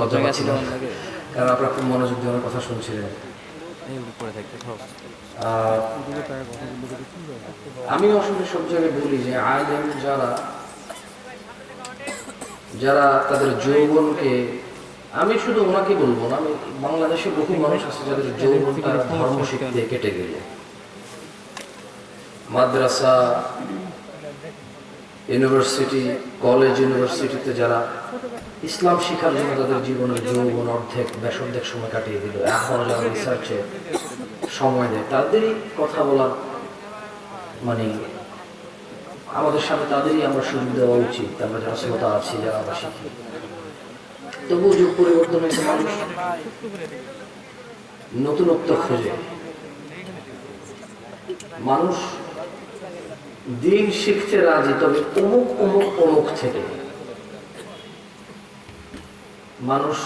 লজ্জা পাচ্ছিল, কারণ আপনারা খুব মনোযোগ দিয়ে আমার কথা শুনছিলেন। আমি আসলে সব জায়গায় বলি যে আলেম যারা তাদের যৌবনকে, আমি শুধু ওনাকে বলবো না, আমি বাংলাদেশে বহু মানুষ আছে যাদের যৌবনটা ধর্ম শিখতে কেটে গেল। মাদ্রাসা, ইউনিভার্সিটি, কলেজ, ইউনিভার্সিটিতে যারা ইসলাম শিখার জন্য তাদের জীবনের যৌবন অর্ধেক সময় কাটিয়ে দিল, এখনো যারা রিসার্চে সময় দেয়, তাদেরই কথা বলার মানে আমাদের সামনে তাদেরই আমরা সুযোগ দেওয়া উচিত। আমরা যারা শ্রোতা আছি, যারা আমরা শিখি, তবুও যুগ পরিবর্তন হয়েছে, মানুষ নতুনত্ব খোঁজে, মানুষ দিন শিখতে রাজি, তবে অমুক অমুক অমুক থেকে। মানুষ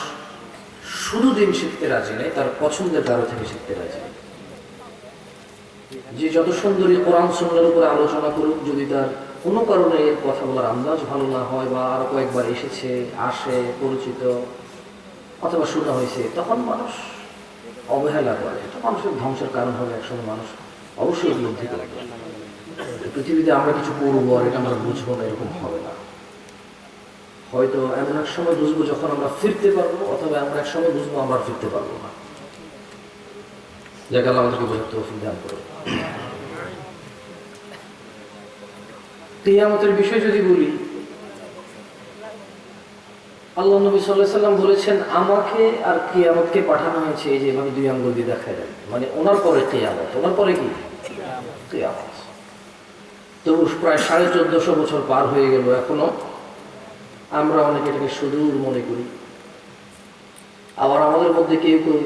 শুধু দিন শিখতে রাজি নেই, তার পছন্দের কারো থেকে শিখতে রাজি। যে যত সুন্দরী কোরআন সুন্নাহর উপরে আলোচনা করুক, যদি তার কোনো কারণে এর কথা বলার আন্দাজ ভালো না হয়, বা আরো কয়েকবার এসেছে, আসে, পরিচিত অথবা শোনা হয়েছে, তখন মানুষ অবহেলা করে। এটা মানুষের ধ্বংসের কারণ হবে। একসময় মানুষ অবশ্যই উপলব্ধি করবে পৃথিবীতে আমরা কিছু করবো আর এটা আমরা বুঝবো না, এরকম হবে না। হয়তো এমন এক সময় বুঝবো যখন আমরা ফিরতে পারবো, অথবা এমন এক সময় বুঝবো আমরা ফিরতে পারবো না। যাকে আল্লাহ আমাদেরকে বোঝার তৌফিক দান করুন। কিয়ামতের বিষয় যদি বলি, আল্লাহ নবী সাল্লাল্লাহু আলাইহি ওয়াসাল্লাম বলেছেন, আমাকে আর কিয়ামতকে পাঠানো হয়েছে এই যে এভাবে দুই আঙ্গুল দিয়ে দেখায় দেন, মানে ওনার পরে কিয়ামত, ওনার পরে কি কিয়ামত। তবু প্রায় 1450 বছর পার হয়ে গেল, এখনো আমরা অনেকে এটাকে সুদূর মনে করি। আবার আমাদের মধ্যে কেউ কেউ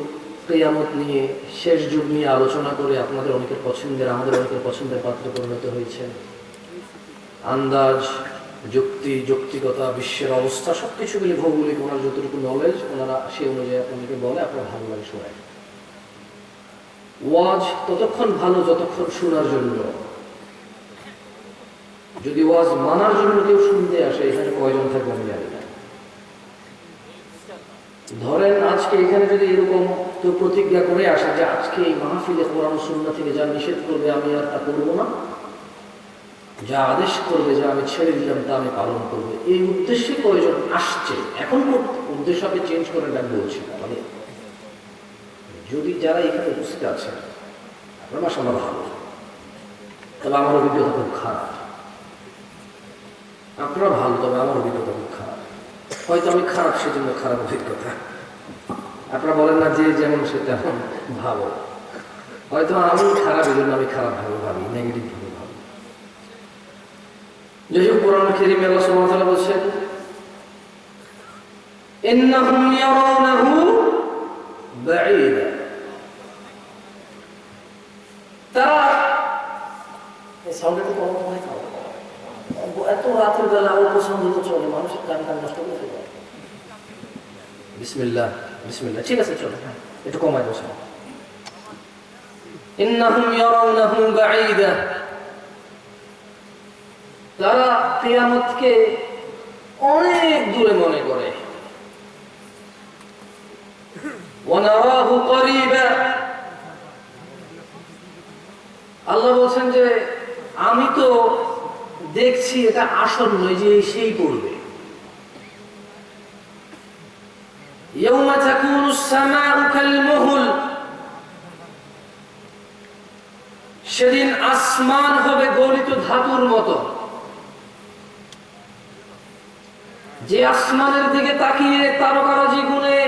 কিয়ামত নিয়ে, শেষ যুগ নিয়ে আলোচনা করে আপনাদের অনেকের পছন্দের, আমাদের অনেকের পছন্দের পাত্রে পরিণত হয়েছে। আন্দাজ, যুক্তি, যৌক্তিকতা, বিশ্বের অবস্থা সবকিছু মিলে, ভৌগোলিক ওনার যতটুকু নলেজ, ওনারা সেই অনুযায়ী আপনাদেরকে বলে, আপনার ভালো লাগে শোনায়। ওয়াজ ততক্ষণ ভালো যতক্ষণ শোনার জন্য। যদি ওয়াজ মানার জন্য কেউ শুনতে আসে, এখানে কয়জন থাকবে আমি জানি না। ধরেন আজকে এখানে যদি এরকম কেউ প্রতিজ্ঞা করে আসে যে আজকে এই মাহফিলে কোরআন সুন্নাহ থেকে যা নিষেধ করবে আমি আর তা করবো না, যা আদেশ করবে, যা আমি ছেড়ে দিলাম তা আমি পালন করবো, এই উদ্দেশ্যে কয়জন আসছে? এখন উদ্দেশ্য আমি চেঞ্জ করে ডাক বলছি না, মানে যদি যারা এখানে উপস্থিত আছেন আপনার মাশাআল্লাহ ভালো, তবে আমার অভিজ্ঞতা খুব খারাপ। আপনারা ভালো, তবে আমার অভিজ্ঞতা খুব খারাপ। হয়তো আমি খারাপ, সেজন্য খারাপ অভিজ্ঞতা। আপনারা বলেন না যে যেমন সে তেমন ভালো, হয়তো আমি খারাপ, এই জন্য আমি খারাপ ভাবে ভাবি, নেগেটিভ ভাবে ভাবি। যাই হোক, কোরআন কারীমে আল্লাহ সুবহানাহু ওয়া তাআলা বলেছেন, ইন্নাহুম ইয়ারাউনাহু বাঈদা, তারা এই সাউন্ডটা কম হয় না, এত রাতের বেলা অল্প সাউন্ড তো চলে, মানুষের কান নষ্ট করে ফেলে। বিসমিল্লাহ, বিসমিল্লাহ, ঠিক আছে, চলো একটু কমাই বসে। ইন্নাহুম ইয়ারাউনাহু বাঈদা, তারা কিয়ামতকে অনেক দূরে মনে করে। ওয়া নারাহু করিবা, আল্লাহ বলেন যে আমি তো দেখছি এটা আসন্ন, যে সেই পড়বে। ইয়াউমা তাকুনুস সামাউ কালমুহুল, সেদিন আসমান হবে গলিত ধাতুর মতো। যে আসমানের দিকে তাকিয়ে তারকারাজি গুণে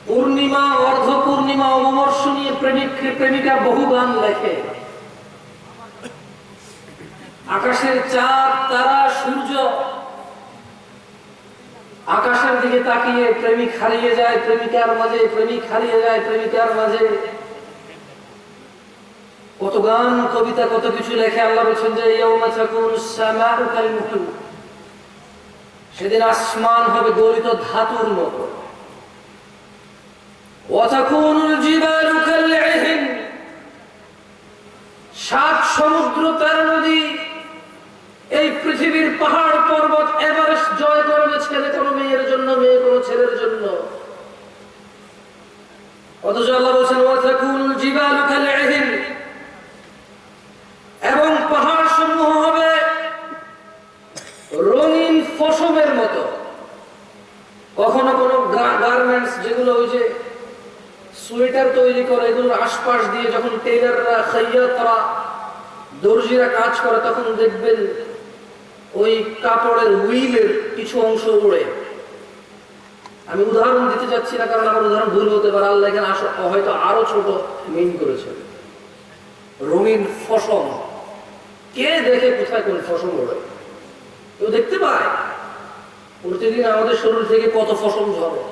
পূর্ণিমা, অর্ধ পূর্ণিমা, অবমর্ষ নিয়ে প্রেমিকা বহু গান লেখে। আকাশের চাঁদ, তারা, সূর্য, আকাশের দিকে তাকিয়ে প্রেমিক হারিয়ে যায় প্রেমিকার মাঝে, প্রেমিক হারিয়ে যায় প্রেমিকার মাঝে। কত গান, কবিতা, কত কিছু লেখে। আল্লাহ বলেছেন যে ইয়াউমা তাকুনুস সামাউ কালমুহুল, সেদিন আসমান হবে গলিত ধাতুর মতো। ওয়া তাকুনুল জিবালু কালইহিন, 7 সমুদ্র 13 নদী, এই পৃথিবীর পাহাড় পর্বত এভারেস্ট জয় করবে ছেলে কোনো মেয়ের জন্য, মেয়ে কোনো ছেলের জন্য। অথচ আল্লাহ বলছেন ওয়াতাকুনুল জিবালু কালইহিন, এবং পাহাড় সমূহ হবে রঙিন ফসমের মতো। কখনো কোনো গার্মেন্টস, যেগুলো ওই যে সোয়েটার তৈরি করে, এগুলোর আশপাশ দিয়ে যখন টেইলাররা, খাইয়াতরা, দর্জিরা কাজ করে, তখন দেখবেন ওই কাপড়ের হুইলের কিছু অংশ উড়ে। আমি উদাহরণ দিতে যাচ্ছি না, কারণ আমার উদাহরণ ভুল হতে পারে, আল্লাহ এখানে হয়তো আরো ছোট মিন করেছে। রঙিন ফসম, কে দেখে কোথায় কোন ফসম ওড়ে? কেউ দেখতে পায়? প্রতিদিন আমাদের শরীর থেকে কত ফসম ঝরে,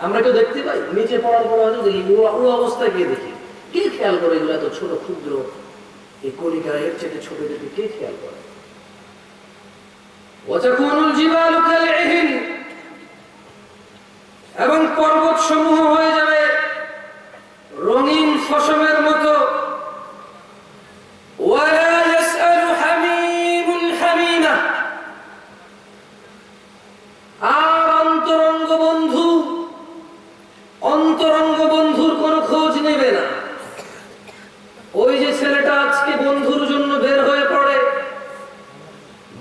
আমরা কেউ দেখতে পাই? নিচে পড়ার পর হয়তো দেখি, ও অবস্থায় গিয়ে দেখি। কে খেয়াল করে এগুলো এত ছোট ক্ষুদ্র এই কণিকা, এর চেয়ে ছোট দেখে কে খেয়াল করে? ওয়াতাকুনুল জিবালু কালইহিন, এবং পর্বত সমূহ হয়ে যাবে রঙিন ফসমের মতো। ওয়ালা ইয়াসআলু হামীমুন হামীমা, আর অন্তরঙ্গ বন্ধুর কোনো খোঁজ নেবে না। ওই যে ছেলেটা আজকে বন্ধুর জন্য বের হয়ে পড়ে,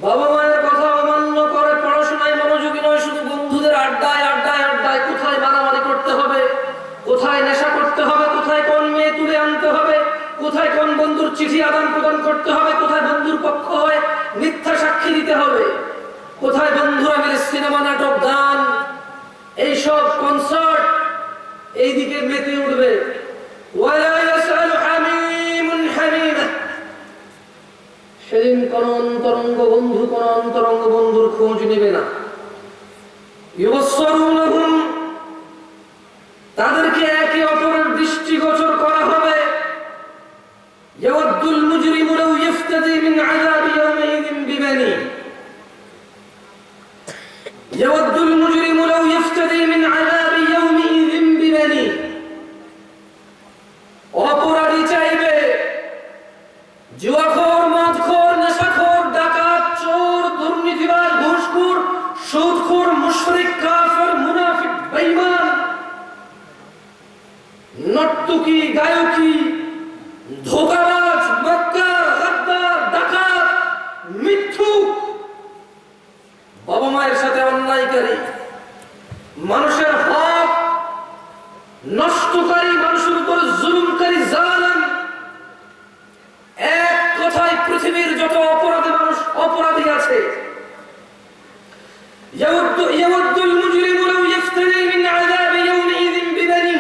বাবা মায়ের কথা অমান্য করে, পড়াশোনায় মনোযোগী নয়, শুধু বন্ধুদের আড্ডায় আড্ডায় আড্ডায়, কোথায় মারামারি করতে হবে, কোথায় নেশা করতে হবে, কোথায় কোন মেয়ে তুলে আনতে হবে, কোথায় কোন বন্ধুর চিঠি আদান প্রদান করতে হবে, কোথায় বন্ধুর পক্ষ হয়ে মিথ্যা সাক্ষী দিতে হবে, কোথায় বন্ধুরা মিলে সিনেমা, নাটক, গান, এইসব কনসার্ট, এইদিকে মেতে উঠবে। ওয়ালা ইয়াসআলু হামীমুন হামীমা, সেদিন কোন অন্তরঙ্গ বন্ধুর খোঁজ নেবে না। ইউবসসিরুনহুম, তাদেরকে একে অপরের দৃষ্টিগোচর করা হবে। ইয়াওয়াদ্দুল মুজরিমু লাউ ইফতাদি মিন আযাবি ইয়াওমিযিন বিবানি, ইয়াওয়াদ্দুল মুজরিমু লাউ ইফতাদি মিন আযাবি ইয়াওমিযিন বিবানি, অপরাধী চাইবে, জুয়াখোর, মদখোর, নেশাখোর, ডাকাত, চোর, দুর্নীতিবাজ, ঘুষখোর, সুদখোর, মুশরিক, কাফের, মুনাফিক, বেঈমান, নর্তকী, গায়কী, ধোঁকাবাজ, মক্কার, গাদ্দার, ডাকাত, মিথ্যুক, বাবা মায়ের সাথে অন্যায়কারী, মানুষের হক নষ্টকারী, মানুষের উপর জুলুমকারী, জালেম, এক কথায় পৃথিবীর যত অপরাধী আছে, ইয়াওয়াদ্দুল মুজরিমু লাউ ইফতাদি মিন আযাবি ইয়াওমিযিন বিবানি,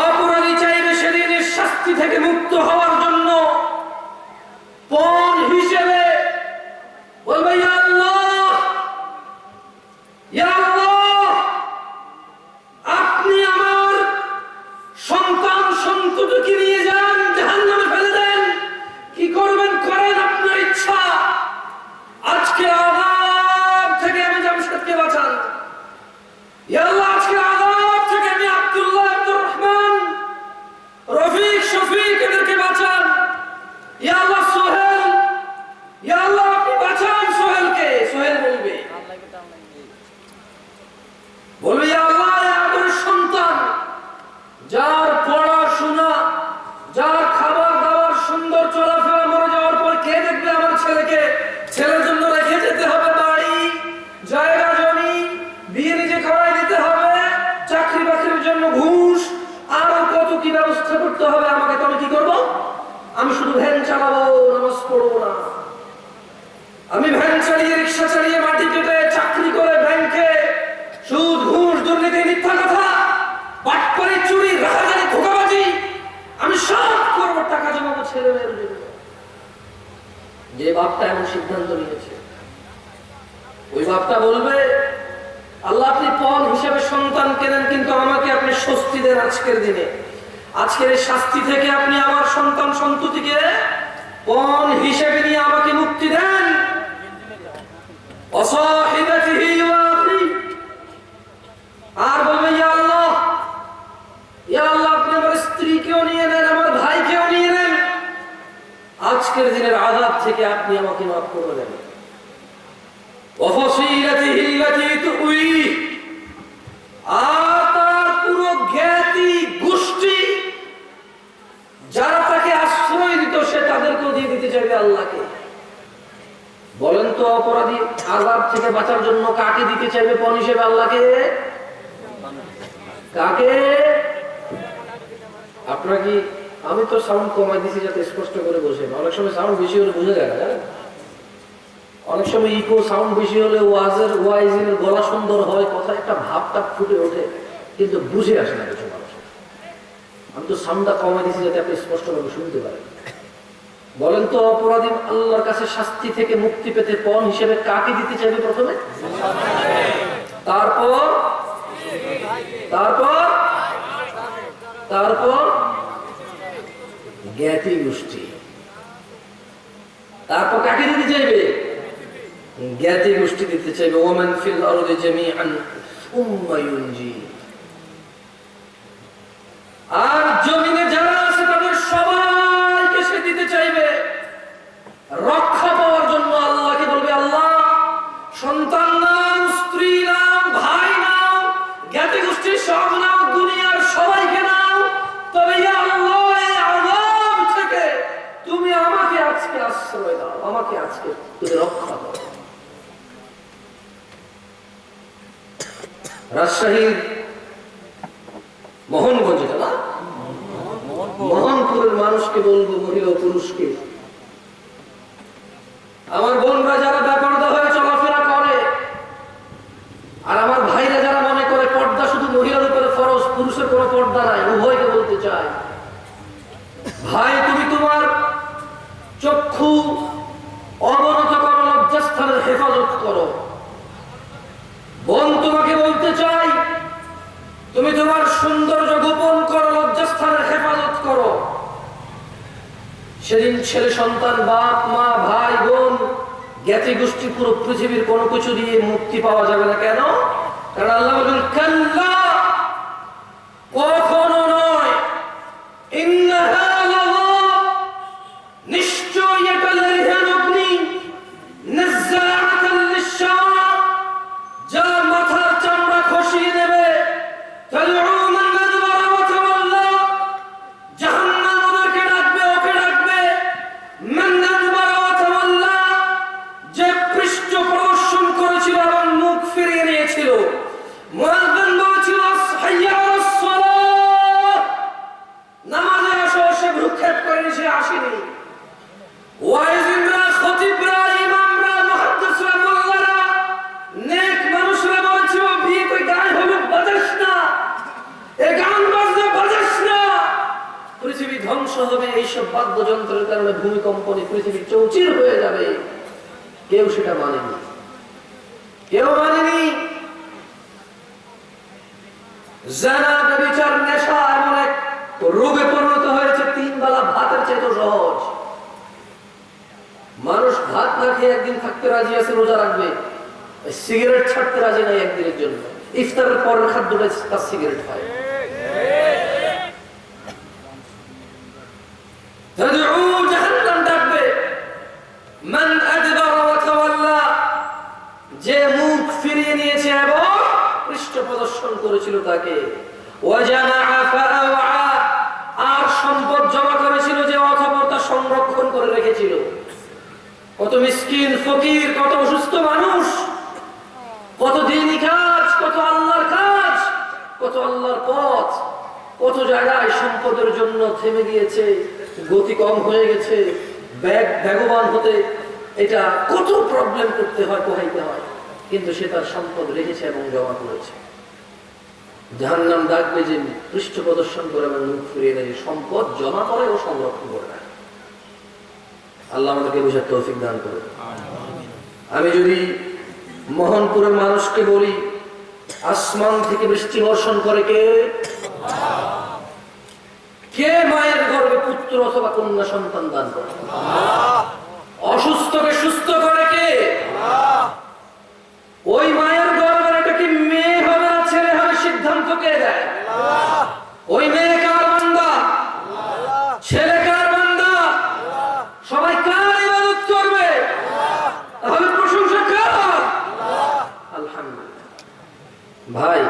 অপরাধী চাইবে সেদিনের শাস্তি থেকে মুক্ত হওয়ার জন্য পণ হিসেবে, বলবে ইয়া আল্লাহ, ইয়া আল্লাহ, আপনি আমার সন্তান সন্ততিকে নিয়ে যান, জাহান্নামে ফেলে দেন, কি করবেন করেন, আপনার ইচ্ছা, আজকে আযাব থেকে আমি জামশেদকে বাঁচান, ইয়া আল্লাহ, আজকে আযাব থেকে আমি আব্দুল্লাহ, আব্দুর রহমান, রফিক, শফিক এদেরকে বাঁচান, ইয়া আল্লাহ, সোহেল, ইয়া আল্লাহ আপনি বাঁচান সোহেলকে। সোহেল বলবে ইয়া আল্লাহ, আমার সন্তান, যার পড়াশোনা, যার খাবার দাবার, সুন্দর চলাফেরা, মরে যাওয়ার পর কে দেখবে আমার ছেলেকে? ছেলের জন্য রেখে যেতে হবে বাড়ি, জায়গা জমি, বিয়ে নিজে করাই দিতে হবে, চাকরি বাকরির জন্য ঘুষ, আরো কত কি ব্যবস্থা করতে হবে আমাকে। তো আমি কি করবো? আমি শুধু ভ্যান চালাবো, নামাজ পড়বো না। আমি ভ্যান চালিয়ে, রিক্সা চালিয়ে, মাটি কেটে, চাকরি করে, ব্যাংকে সুদ, ঘুষ, দুর্নীতি, মিথ্যা কথা, বাটপারি, চুরি, রাহাজানি, ধোঁকাবাজি, আমি সব করবো, টাকা জমাবো ছেলে মেয়ের জন্য। যে বাপটা এমন সিদ্ধান্ত নিয়েছে, ওই বাপটা বলবে আল্লাহ আপনি পণ হিসেবে সন্তান কেনেন, কিন্তু আমাকে আপনি স্বস্তি দেন আজকের দিনে, আজকের এই শাস্তি থেকে আপনি আমার সন্তান সন্ততিকে পণ হিসেবে নিয়ে আমাকে মুক্তি দেন। অসাহিবাতিহি ওয়া আখি, আর বলবে ইয়া আল্লাহ, ইয়া আল্লাহ আপনি আমার স্ত্রীকেও নিয়ে নেন, আমার ভাইকেও নিয়ে নেন, আজকের দিনের আযাব থেকে আপনি আমাকে মাফ করে দেন। ওয়া ফাসিলাতিহি আল্লাতী তুই, আর তার পুরো থেকে বাঁচার জন্য কাকে দিতে চাইবে পণ হিসেবে? আল্লাহকে। কাকে? আপনারা কি, আমি তো সাউন্ড কমাই দিছি যাতে স্পষ্ট করে বসেন। অনেক সময় সাউন্ড বেশি হলে বোঝা যায় না, জানেন? অনেক সময় ইকো সাউন্ড বেশি হলে ওয়াইজের গলা সুন্দর হয়, কথা একটা ভাবটা ফুটে ওঠে, কিন্তু বুঝে আসে না কিছু মানুষ। আমি তো সাউন্ডটা কমাই দিছি যাতে আপনি স্পষ্টভাবে শুনতে পারেন। বলেন তো, অপরাধী আল্লাহর কাছে শাস্তি থেকে মুক্তি পেতে পণ হিসেবে কাকে দিতে চাইবে প্রথমে? তারপর তারপর তারপর জ্ঞাতি গোষ্ঠী। তারপর কাকে দিতে চাইবে? জ্ঞাতি গোষ্ঠী দিতে চাইবে। ওমান ফিল আরদি জামিআন সুম্মা ইউনজি। আর জমিনে যারা আছে তাদের সবাইকে সে দিতে চাইবে রক্ষা পাওয়ার জন্য। আল্লাহকে বলবে, আল্লাহ সন্তান নাও, স্ত্রী নাও, ভাই নাও, জ্ঞাতি গোষ্ঠীর সব নাও, দুনিয়ার সবাইকে নাও, তবে ইয়া আল্লাহ এই আযাব থেকে তুমি আমাকে আজকে আশ্রয় দাও, আমাকে আজকে তুমি রক্ষা করো। রাজশাহীর মোহনগঞ্জ, না মোহনপুরের মানুষকে বলবো, মহিলা পুরুষকে, আমার বোনরা যারা বেপরদা হয়ে চলাফেরা করে, আর আমার ভাইরা যারা মনে করে পর্দা শুধু মহিলার উপরে ফরজ, পুরুষের কোনো পর্দা নাই, উভয়কে বলতে চাই, ভাই তুমি তোমার চক্ষু অবনত করো, লজ্জাস্থানের হেফাজত করো। বোন তোমাকে বলতে চাই, তুমি তোমার সৌন্দর্য গোপন করো, লজ্জাস্থানের হেফাজত করো। সেদিন ছেলে সন্তান, বাপ মা, ভাই বোন, জ্ঞাতি গোষ্ঠী, পুরো পৃথিবীর কোনো কিছু দিয়ে মুক্তি পাওয়া যাবে না। কেন? কারণ আল্লাহ বলেন, কাল্লা, কখনো নয়, ইন্নাহা লাযা, নিশ্চয় এটা লেহেন অগ্নি, নাজ্জাআতাল লিশ-শাওয়া, যা মাথার চামড়া খসিয়ে দেবে, তাদউ মান আদবারা ওয়া তাওয়াল্লা, জাহান্নাম ওদেরকে ডাকবে, ওকে ডাকবে। মান আদবারা ওয়া তাওয়াল্লা, যে পৃষ্ঠ প্রদর্শন করেছিল এবং মুখ ফিরিয়ে নিয়েছিল। মুয়াজ্জিন বলেছিল, হাইয়া আলাস সালাহ, নামাজে আসো, সে ভ্রুক্ষেপ করেনি, সে আসেনি। ওয়াইজিনরা, খতিবরা, ইমামরা, মুহাদ্দিসরা, মোল্লারা, নেক মানুষরা বলেছিল, বিয়ে কই গায়ে হলুদ বাজাস না, এ গান বাজনা বাজাস না, পৃথিবী ধ্বংস হবে, এইসব বাদ্যযন্ত্রের কারণে ভূমিকম্পনে পৃথিবী চৌচির হয়ে যাবে। কেউ সেটা মানেনি, কেউ মানেনি। জানা, ব্যভিচার, নেশা এমন এক রোগে পরিণত হয়েছে, 3 বেলা ভাতের চাইতে সহজ। মানুষ ভাত না খেয়ে একদিন থাকতে রাজি আছে, রোজা রাখবে, সিগারেট ছাড়তে রাজি নাই একদিনের জন্য। ইফতারের পরের খাদ্যটা তার সিগারেট খায়। জাহান্নাম ডাকবে, মান আদবারা ওয়া তাওয়াল্লা, যে মুখ ফিরিয়ে নিয়েছে এবং পৃষ্ঠ প্রদর্শন করেছিল তাকে। ওয়া জামাআ ফাআওয়া, আর সম্পদ জমা করেছিল যে, অথবা তা সংরক্ষণ করে রেখেছিল। কত মিসকিন, ফকির, কত অসুস্থ মানুষ, কত দিনই কাজ, কত আল্লাহর কাজ, কত আল্লাহর পথ, কত জায়গায় সম্পদের জন্য থেমে গিয়েছে, গতি কম হয়ে গেছে, বেগবান হতে এটা কত প্রবলেম করতে হয়, পোহাইতে হয়, কিন্তু সে তার সম্পদ রেখেছে এবং জমা করেছে। জাহান্নাম ডাকবে যে পৃষ্ঠ প্রদর্শন করে এবং মুখ ফিরিয়ে নেয়, সম্পদ জমা করে ও সংরক্ষণ করে রাখে। আল্লাহ আমাদেরকে বুঝার তৌফিক দান করে। আমি যদি মোহনপুরের মানুষকে বলি, আসমান থেকে বৃষ্টি বর্ষণ করে কে? কে মায়ের গর্ভে পুত্র অথবা কন্যা সন্তান দান করে? অসুস্থকে সুস্থ করে কে? ওই মায়ের গর্ভের এটা কি মেয়ে হবে না ছেলে হবে, সিদ্ধান্ত কে দেয়? ওই মেয়ে কার বান্দা? ছেলে কার বান্দা? সবাই কার ইবাদত করবে? তাহলে প্রশংসা কার? আলহামদুলিল্লাহ। ভাই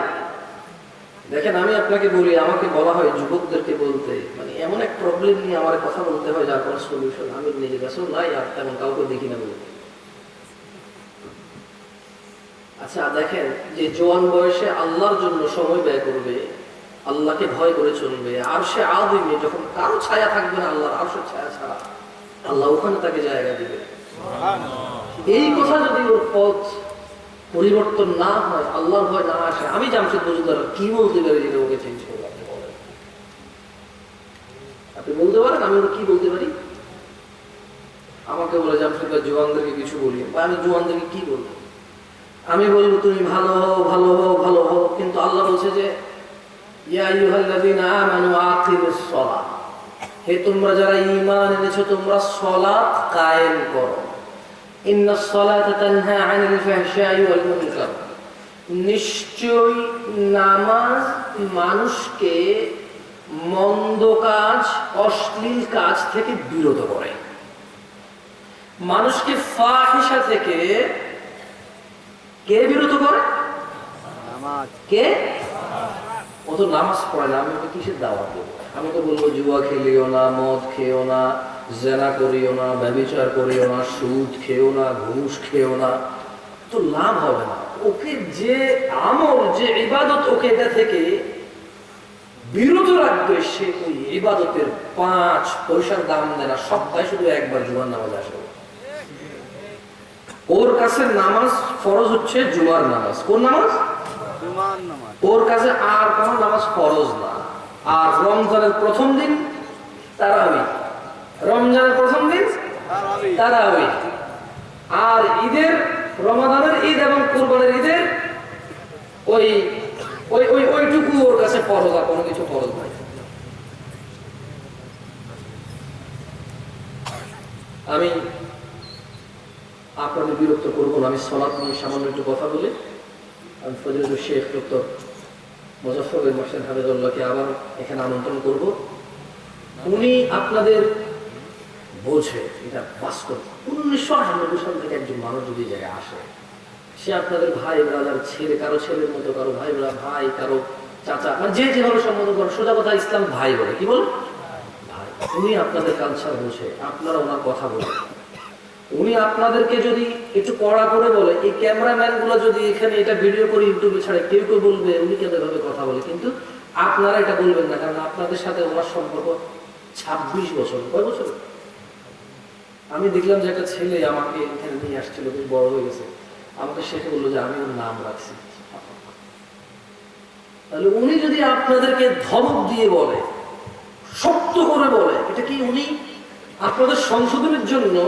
দেখেন, আমি আপনাকে বলি, আমাকে বলা হয় যুবকদেরকে বলতে, মানে এমন এক প্রবলেম নিয়ে আমার কথা বলতে হয় যার কোনো সলিউশন আমি নিজে কাছেও নাই, আর তেমন কাউকে দেখি না বলতে। আচ্ছা দেখেন, যে জোয়ান বয়সে আল্লাহর জন্য সময় ব্যয় করবে, আল্লাহকে ভয় করে চলবে, আর সে আযীমে যখন কারো ছায়া থাকবে না আল্লাহর আরশের ছায়া ছাড়া, আল্লাহ ওখানে তাকে জায়গা দিবে। এই কথা যদি ওর পথ পরিবর্তন না হয়, আল্লাহর ভয় না আসে, আমি জামশেদ মজুমদার কি বলতে পারি যেটা ওকে চেঞ্জ করবো? আপনি বলেন, আপনি বলতে পারেন আমি ওকে কি বলতে পারি? আমাকে বলে জামশেদ ভাই জোয়ানদেরকে কিছু বলি, বা আমি জোয়ানদেরকে কি বলবো? আমি বলবো তুমি ভালো হও, ভালো হও, ভালো হও, কিন্তু আল্লাহ বলছে যে ইয়া আইয়ুহাল্লাযীনা আমানু আকিমুস সালাহ, হে তোমরা যারা ঈমান এনেছো তোমরা সালাত কায়েম করো। ইন্নাস সালাতা তানহা আনিল ফাহশাই ওয়াল মুনকার, নিশ্চয়ই নামাজ মানুষকে মন্দ কাজ, অশ্লীল কাজ থেকে বিরত করে, মানুষকে ফাহিশা থেকে কে বিরত করে? কে? ও তো নামাজ পড়ে না, আমি ওকে কিসের দাওয়াত দেবো? আমি তো বলবো জুয়া খেলিও না, মদ খেও না, জেনা করিও না, ব্যভিচার করিও না, সুদ খেও না, ঘুষ খেও না, তো লাভ হবে না। ওকে যে আমল, যে ইবাদত ওকে এটা থেকে বিরত রাখবে, সে ওই ইবাদতের 5 পয়সার দাম দেয় না, সপ্তাহে শুধু একবার জুমার নামাজ আসে। ওর কাছে নামাজ ফরজ হচ্ছে জুমার নামাজ। কোন নামাজ? জুমার নামাজ। ওর কাছে আর কোন নামাজ ফরজ না। আর রমজানের প্রথম দিন তারাবি, রমজানের প্রথম দিন তারাবি, আর ঈদের, রমাদানের ঈদ এবং কুরবানের ঈদের ওই ওই ওই ওইটুকু ওর কাছে ফরজ, আর কোনো কিছু ফরজ নাই। আমি আপনাদের বিরক্ত করবো না, আমি সালাত নিয়ে সামান্য একটু কথা বলি। আমি ফজলুল শেখ ডক্টর মুজাফফর বিন মোহসেন হাফেজুল্লাহকে আবার এখানে আমন্ত্রণ করব। উনি আপনাদের বোঝে, এটা বাস্তব। 1998 সাল থেকে একজন মানুষ যদি জায়গায় আসে, সে আপনাদের ভাই ব্রাদার, ছেলে, কারো ছেলের মতো, কারো ভাই ভাই, কারো চাচা, মানে যে যেভাবে সম্বোধন করে, সোজা কথা ইসলাম ভাই বলে, কি বল ভাই। উনি আপনাদের কালচার বোঝে, আপনারা ওনার কথা বলেন। উনি আপনাদেরকে যদি একটু কড়া করে বলে, এই ক্যামেরাম্যান গুলো যদি এখানে এটা ভিডিও করে ইউটিউবে ছাড়ে, কেউ কেউ বলবে উনি কেন এভাবে কথা বলে, কিন্তু আপনারা এটা বলবেন না, কারণ আপনাদের সাথে ওনার সম্পর্ক 26 বছর। কয় বছর? আমি দেখলাম যে একটা ছেলে আমাকে এখানে নিয়ে আসছিল, বেশ বড় হয়ে গেছে, আমাকে শেখে বললো যে আমি ওর নাম রাখছি। তাহলে উনি যদি আপনাদেরকে ধমক দিয়ে বলে, শক্ত করে বলে, এটা কি উনি আপনাদের সংশোধনের জন্য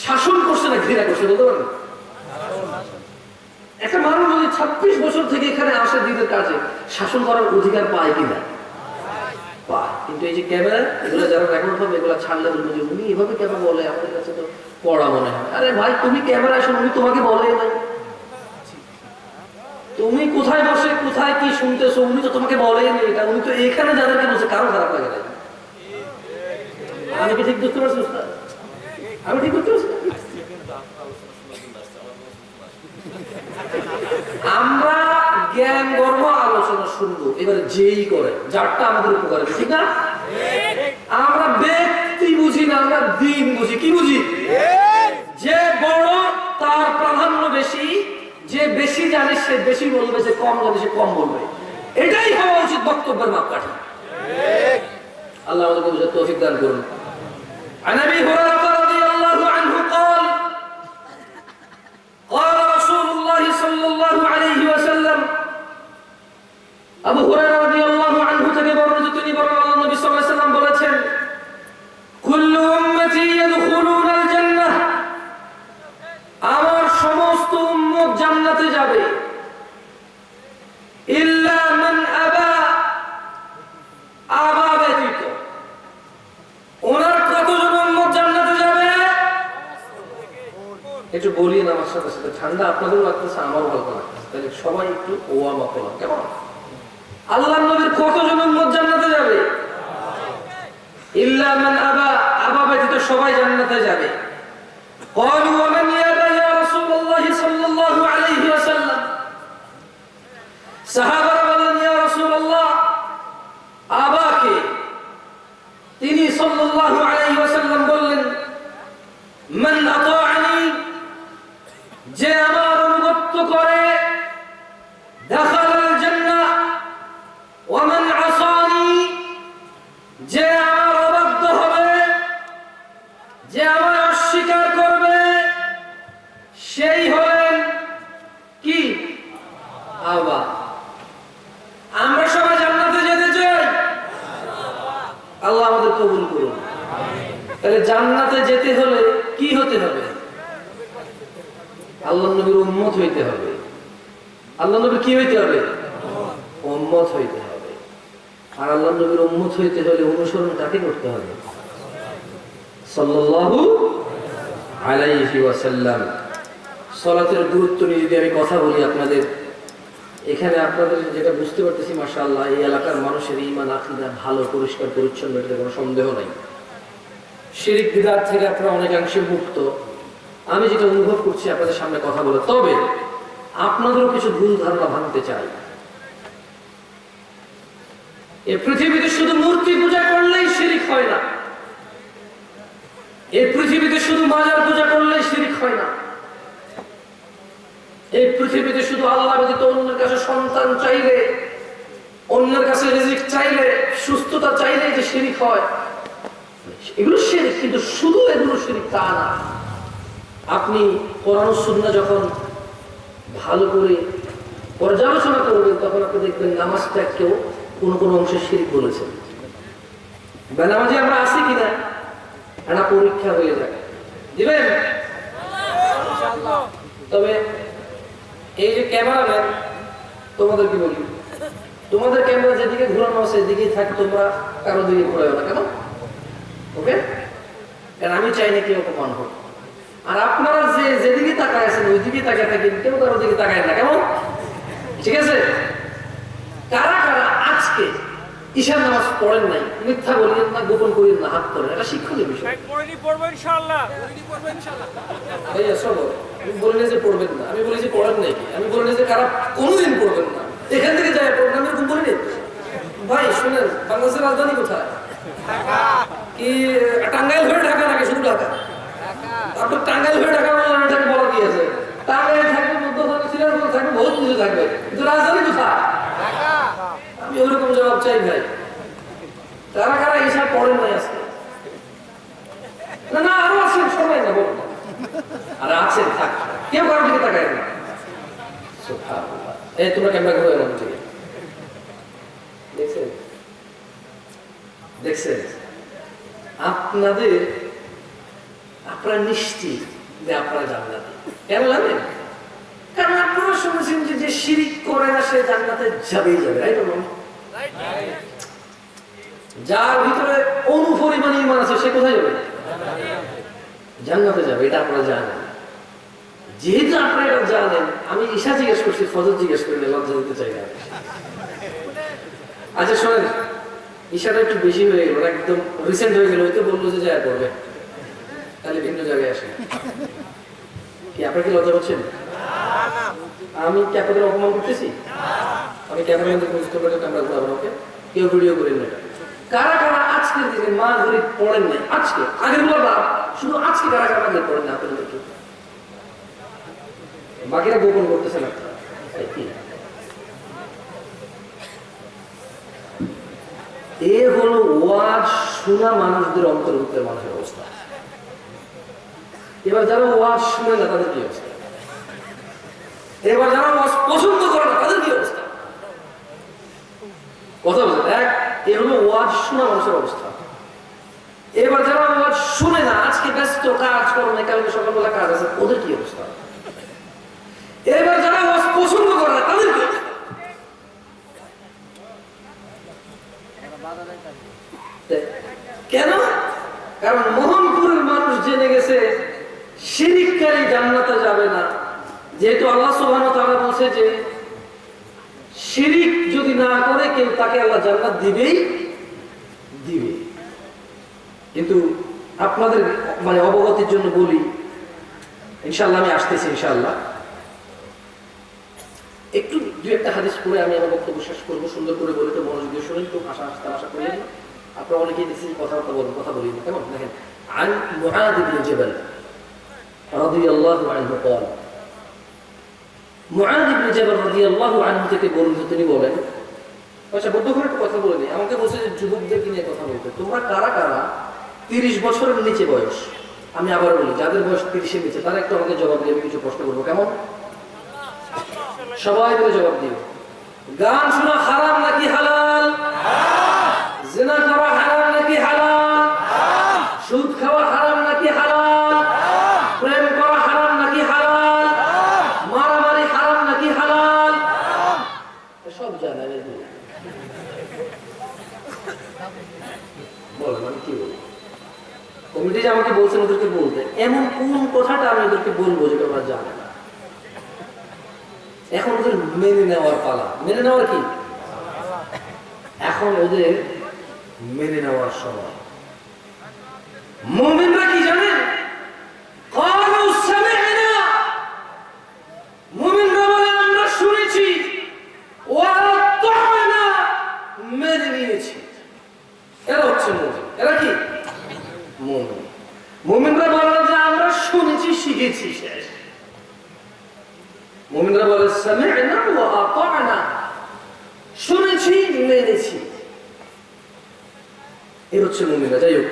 শাসন করছে না ঘৃণা করছে? বলতে পারেন? একটা মানুষ যদি 26 বছর থেকে এখানে আসে দিনের কাজে, শাসন করার অধিকার পায় কিনা? পায়। কিন্তু এই যে ক্যামেরা, এগুলো যারা রেকর্ড হবে, এগুলো ছাড়লে বলবো যে উনি এভাবে কেন বলে, আমাদের কাছে তো পড়া মনে হয়। আরে ভাই, তুমি ক্যামেরা আসো, উনি তোমাকে বলে নাই। তুমি কোথায় বসে কোথায় কি শুনতেছো, উনি তো তোমাকে বলেই নেই এটা। উনি তো এখানে যাদেরকে বলছে, কারো খারাপ লাগে না। আমি কি ঠিক বুঝতে পারছি? আমি ঠিক বুঝতে পারছি? আমরা জ্ঞান গর্ব আলোচনা শুনবো, এবারে যেই করে যারটা আমাদের উপকারে, ঠিক না? আমরা ব্যক্তি বুঝি না, আমরা দিন বুঝি। কি বুঝি? যে বড় তার প্রাধান্য বেশি, যে বেশি জানে সে বেশি বলবে, যে কম জানে সে কম বলবে। এটাই হওয়া উচিত বক্তব্যের মাপকাঠি। আল্লাহ আমাদেরকে বুঝার তৌফিক দান করুন। عن ابي هريره رضي الله عنه قال قال رسول الله صلى الله عليه وسلم, আবু হুরায়রা রাদিয়াল্লাহু আনহু থেকে বর্ণিত, তিনি বলেন আল্লাহর নবী সাল্লাল্লাহু আলাইহি ওয়াসাল্লাম বলেছেন, কুল্লু উম্মতি ইয়াদখুলুনাল জান্নাহ, আমার সমস্ত উম্মত জান্নাতে যাবে, ইল্লা মান আবা, আবা ব্যতীত। ওনার কতজন উম্মত জান্নাতে যাবে? একটু বলিয়ে না আমার সাথে সাথে, ঠান্ডা আপনাদেরও লাগতেছে, আমারও ভালো লাগতেছে, তাহলে সবাই একটু ওয়া মাপলাম, কেমন? আল্লাহর নবীর কতজন উম্মত জান্নাতে যাবে? ইল্লা মান আবা, আবা ব্যতীত সবাই জান্নাতে যাবে। ক্বালু ওয়া মান ইয়াবা ইয়া রাসূলুল্লাহ সাল্লাল্লাহু আলাইহি ওয়াসাল্লাম, সাহাবারা বললেন, ইয়া রাসূলুল্লাহ, আবাকে? তিনি সাল্লাল্লাহু আলাইহি ওয়াসাল্লাম বললেন, মান আতাআনি, যে আমার অনুগত্য আবা আমরা সবাই জান্নাতে যেতে চাই, আল্লাহ আমাদের কবুল করুন। তাহলে জান্নাতে যেতে হলে কি হতে হবে? আল্লাহর নবীর উম্মত হইতে হবে। আল্লাহর নবীর কি হইতে হবে? উম্মত হইতে হবে। আর আল্লাহর নবীর উম্মত হইতে হলে অনুসরণ কাকে করতে হবে? সাল্লাল্লাহু আলাইহি ওয়াসাল্লাম। সালাতের গুরুত্ব নিয়ে যদি আমি কথা বলি আপনাদের, এখানে আপনাদের যেটা বুঝতে পারতেছি মাশাআল্লাহ, এই এলাকার মানুষের ঈমান আকীদা ভালো, পরিষ্কার পরিচ্ছন্ন, এটাতে কোনো সন্দেহ নাই। শিরক বিদআত থেকে আপনারা অনেকাংশে মুক্ত, আমি যেটা অনুভব করছি আপনাদের সামনে কথা বলে। তবে আপনাদেরও কিছু ভুল ধারণা ভাঙতে চাই। এই পৃথিবীতে শুধু মূর্তি পূজা করলেই শিরক হয় না, এই পৃথিবীতে শুধু মাজার পূজা করলেই শিরক হয় না, এই পৃথিবীতে শুধু আল্লাহ ব্যতীত অন্যের কাছে সন্তান চাইলে, অন্যের কাছে রিজিক চাইলে, সুস্থতা চাইলে যে শিরক হয়, এগুলো শিরক। কিন্তু শুধু এগুলো শিরক তা না। আপনি কোরআন ও সুন্নাহ যখন ভালো করে পর্যালোচনা করবেন, তখন আপনি দেখবেন নামাজটাকেও কোনো কোনো অংশে শিরক বলেছেন। বেনামাজি আমরা আছি কিনা একটা পরীক্ষা হয়ে যায়, দিবেন। তবে এই যে ক্যামেরাম্যান, তোমাদের কি বলি, তোমাদের ক্যামেরা যেদিকে ঘুরানো আছে এদিকেই থাক, তোমরা কারো দিকে ঘুরাও না, কেন? ওকে? কারণ আমি চাই না কেউ অপমান হোক। আর আপনারা যে যেদিকে তাকায় আছেন ওই দিকে তাকায় থাকেন, কেউ কারো দিকে তাকায় না, কেমন? ঠিক আছে? কারা কারা আজকে ঈশার নামাজ পড়েন নাই? মিথ্যা বলিয়েন না, গোপন করিয়েন না, হাত তোলেন। এটা শিক্ষণীয় বিষয়। ভাইয়া সবর, আমি বলি যে পড়বেন না, আমি বলি যে পড়েন নাই। আমি বলি যে কারা কোনোদিন পড়বেন না, এখান থেকে যায় পড়বেন, আমি এরকম বলিনি। ভাই শুনেন, বাংলাদেশের রাজধানী কোথায়? কি টাঙ্গাইল হয়ে ঢাকা নাকি শুধু ঢাকা? আপনার টাঙ্গাইল হয়ে ঢাকা এটাকে বলা কি আছে? টাঙ্গাইল থাকবে, মধ্য থাকবে, সিরাজগঞ্জ থাকবে, বহুত কিছু থাকবে, কিন্তু রাজধানী কোথায়? আমি ওরকম জবাব চাই ভাই। কারা কারা ঈশা পড়েন নাই আজকে? না না, আরো আছেন, সবাই না বলুন। আর আছেন, থাক, কেউ কারোর দিকে তাকায় না। সুবহানাল্লাহ। এই তোমরা ক্যামেরা ঘুরে এলাম থেকে দেখছেন, দেখছেন আপনাদের, আপনারা নিশ্চিত যে আপনারা জান্নাতে। কেন জানেন? কারণ আপনারা শুনেছেন যে যে শিরিক করে না সে জান্নাতে যাবেই যাবে, রাইট? যার ভিতরে অনুপরিমাণ ঈমান আছে সে কোথায় যাবে? জান্নাতে যাবে। এটা আপনারা জানেন। যেহেতু আপনারা এটা জানেন, আমি ঈশা জিজ্ঞেস করছি, ফজর জিজ্ঞেস করি না, লজ্জা দিতে চাই না। আচ্ছা শোনেন, ঈশাটা একটু বেশি হয়ে গেল, একদম রিসেন্ট হয়ে গেল, হয়তো বললো যে যায় পড়বে, তাহলে ভিন্ন জায়গায় আসে। কি আপনার কি লজ্জা করছেন? আমি কি আপনাদের অপমান করতেছি? আমি ক্যামেরাম্যানদের বুঝতে পারি, ক্যামেরা ঘুরাবেন, ওকে? কেউ ভিডিও করেন না। কারা কারা আজকের দিনে মা ধরে পড়েন নাই? আজকে, আগের গুলো না, শুধু আজকে কারা কারা মাঝে পড়েন না আপনাদের? বাকিরা গোপন করতেছেন আপনারা। এ হলো ওয়াজ শোনা মানুষদের অন্তর্ভুক্তের মানুষের অবস্থা। এবার যারা ওয়াজ শুনে না তাদের কি অবস্থা? এবার যারা ওয়াজ পছন্দ করে না তাদের কি অবস্থা? কথা বলছেন? এক, এ হলো ওয়াজ শোনা মানুষের অবস্থা। এবার যারা ওয়াজ শুনে না, আজকে ব্যস্ত, কাজ করবে, কালকে সকালবেলা কাজ আছে, ওদের কি অবস্থা? এবার যারা ওয়াজ পছন্দ করে না তাদের কি অবস্থা? কেন? কারণ মোহনপুরের মানুষ জেনে গেছে শিরিককারী জান্নাতে যাবে না। যেহেতু আল্লাহ সুবহানাহু ওয়া তাআলা বলেছে যে শিরিক যদি না করে কেউ, তাকে আল্লাহ জান্নাত দিবেই দিবে। কিন্তু আপনাদের মানে অবগতির জন্য বলি, ইনশাআল্লাহ আমি আসতেছি, ইনশাআল্লাহ একটু দুই একটা হাদিস পড়ে আমি আমার বক্তব্য শেষ করবো। সুন্দর করে বলে তো মনোযোগ দিয়ে শুনেন, তো আশা করলেন। আপনারা অনেকেই দেখছেন কথা বলি কেমন। দেখেন, عن معاذ بن جبل رضي الله عنه قال, মুআয ইবনে জাবাল রাদিয়াল্লাহু আনহু থেকে বর্ণিত, তিনি বলেন, আচ্ছা বদ্ধ করে একটা কথা বলে নিই। আমাকে বলছে যে যুবকদেরকে নিয়ে কথা বলতে, তোমরা কারা কারা 30 বছরের নিচে বয়স? আমি আবার বলি, যাদের বয়স 30-এর নিচে তারা একটু আমাকে জবাব দিয়ে, আমি কিছু প্রশ্ন করবো, কেমন? সবাই মিলে জবাব দিও। গান শোনা হারাম নাকি হালাল? জিনা করা হারাম নাকি হালাল? সুদ খাওয়া হারাম নাকি হালাল? প্রেম করা হারাম নাকি হালাল? মারামারি হারাম নাকি হালাল? সব জানা বলেন, আমি কি বলবো? কমিটি যে আমাকে বলছেন ওদেরকে বলতে, এমন কোন কথাটা আমি ওদেরকে বলবো যেটা ওরা জানে না। এখন ওদের মেনে নেওয়ার পালা। মেনে নেওয়ার কি? এখন ওদের মেনে নেওয়ার সময়। মুমিনরা কি জানেন? ক্বালু সামি'না, মুমিনরা বলে আমরা শুনেছি, ওয়া আতা'না, মেনে নিয়েছি। এরা হচ্ছে মুমিন। এরা কি? মুমিন। মুমিনরা বলে যে আমরা শুনেছি, শিখেছি, শেষ। মুমিনরা বলে সামি'না ওয়া আতা'না, শুনেছি, মেনেছি। এর হচ্ছে মুমিনরা। যাই হোক,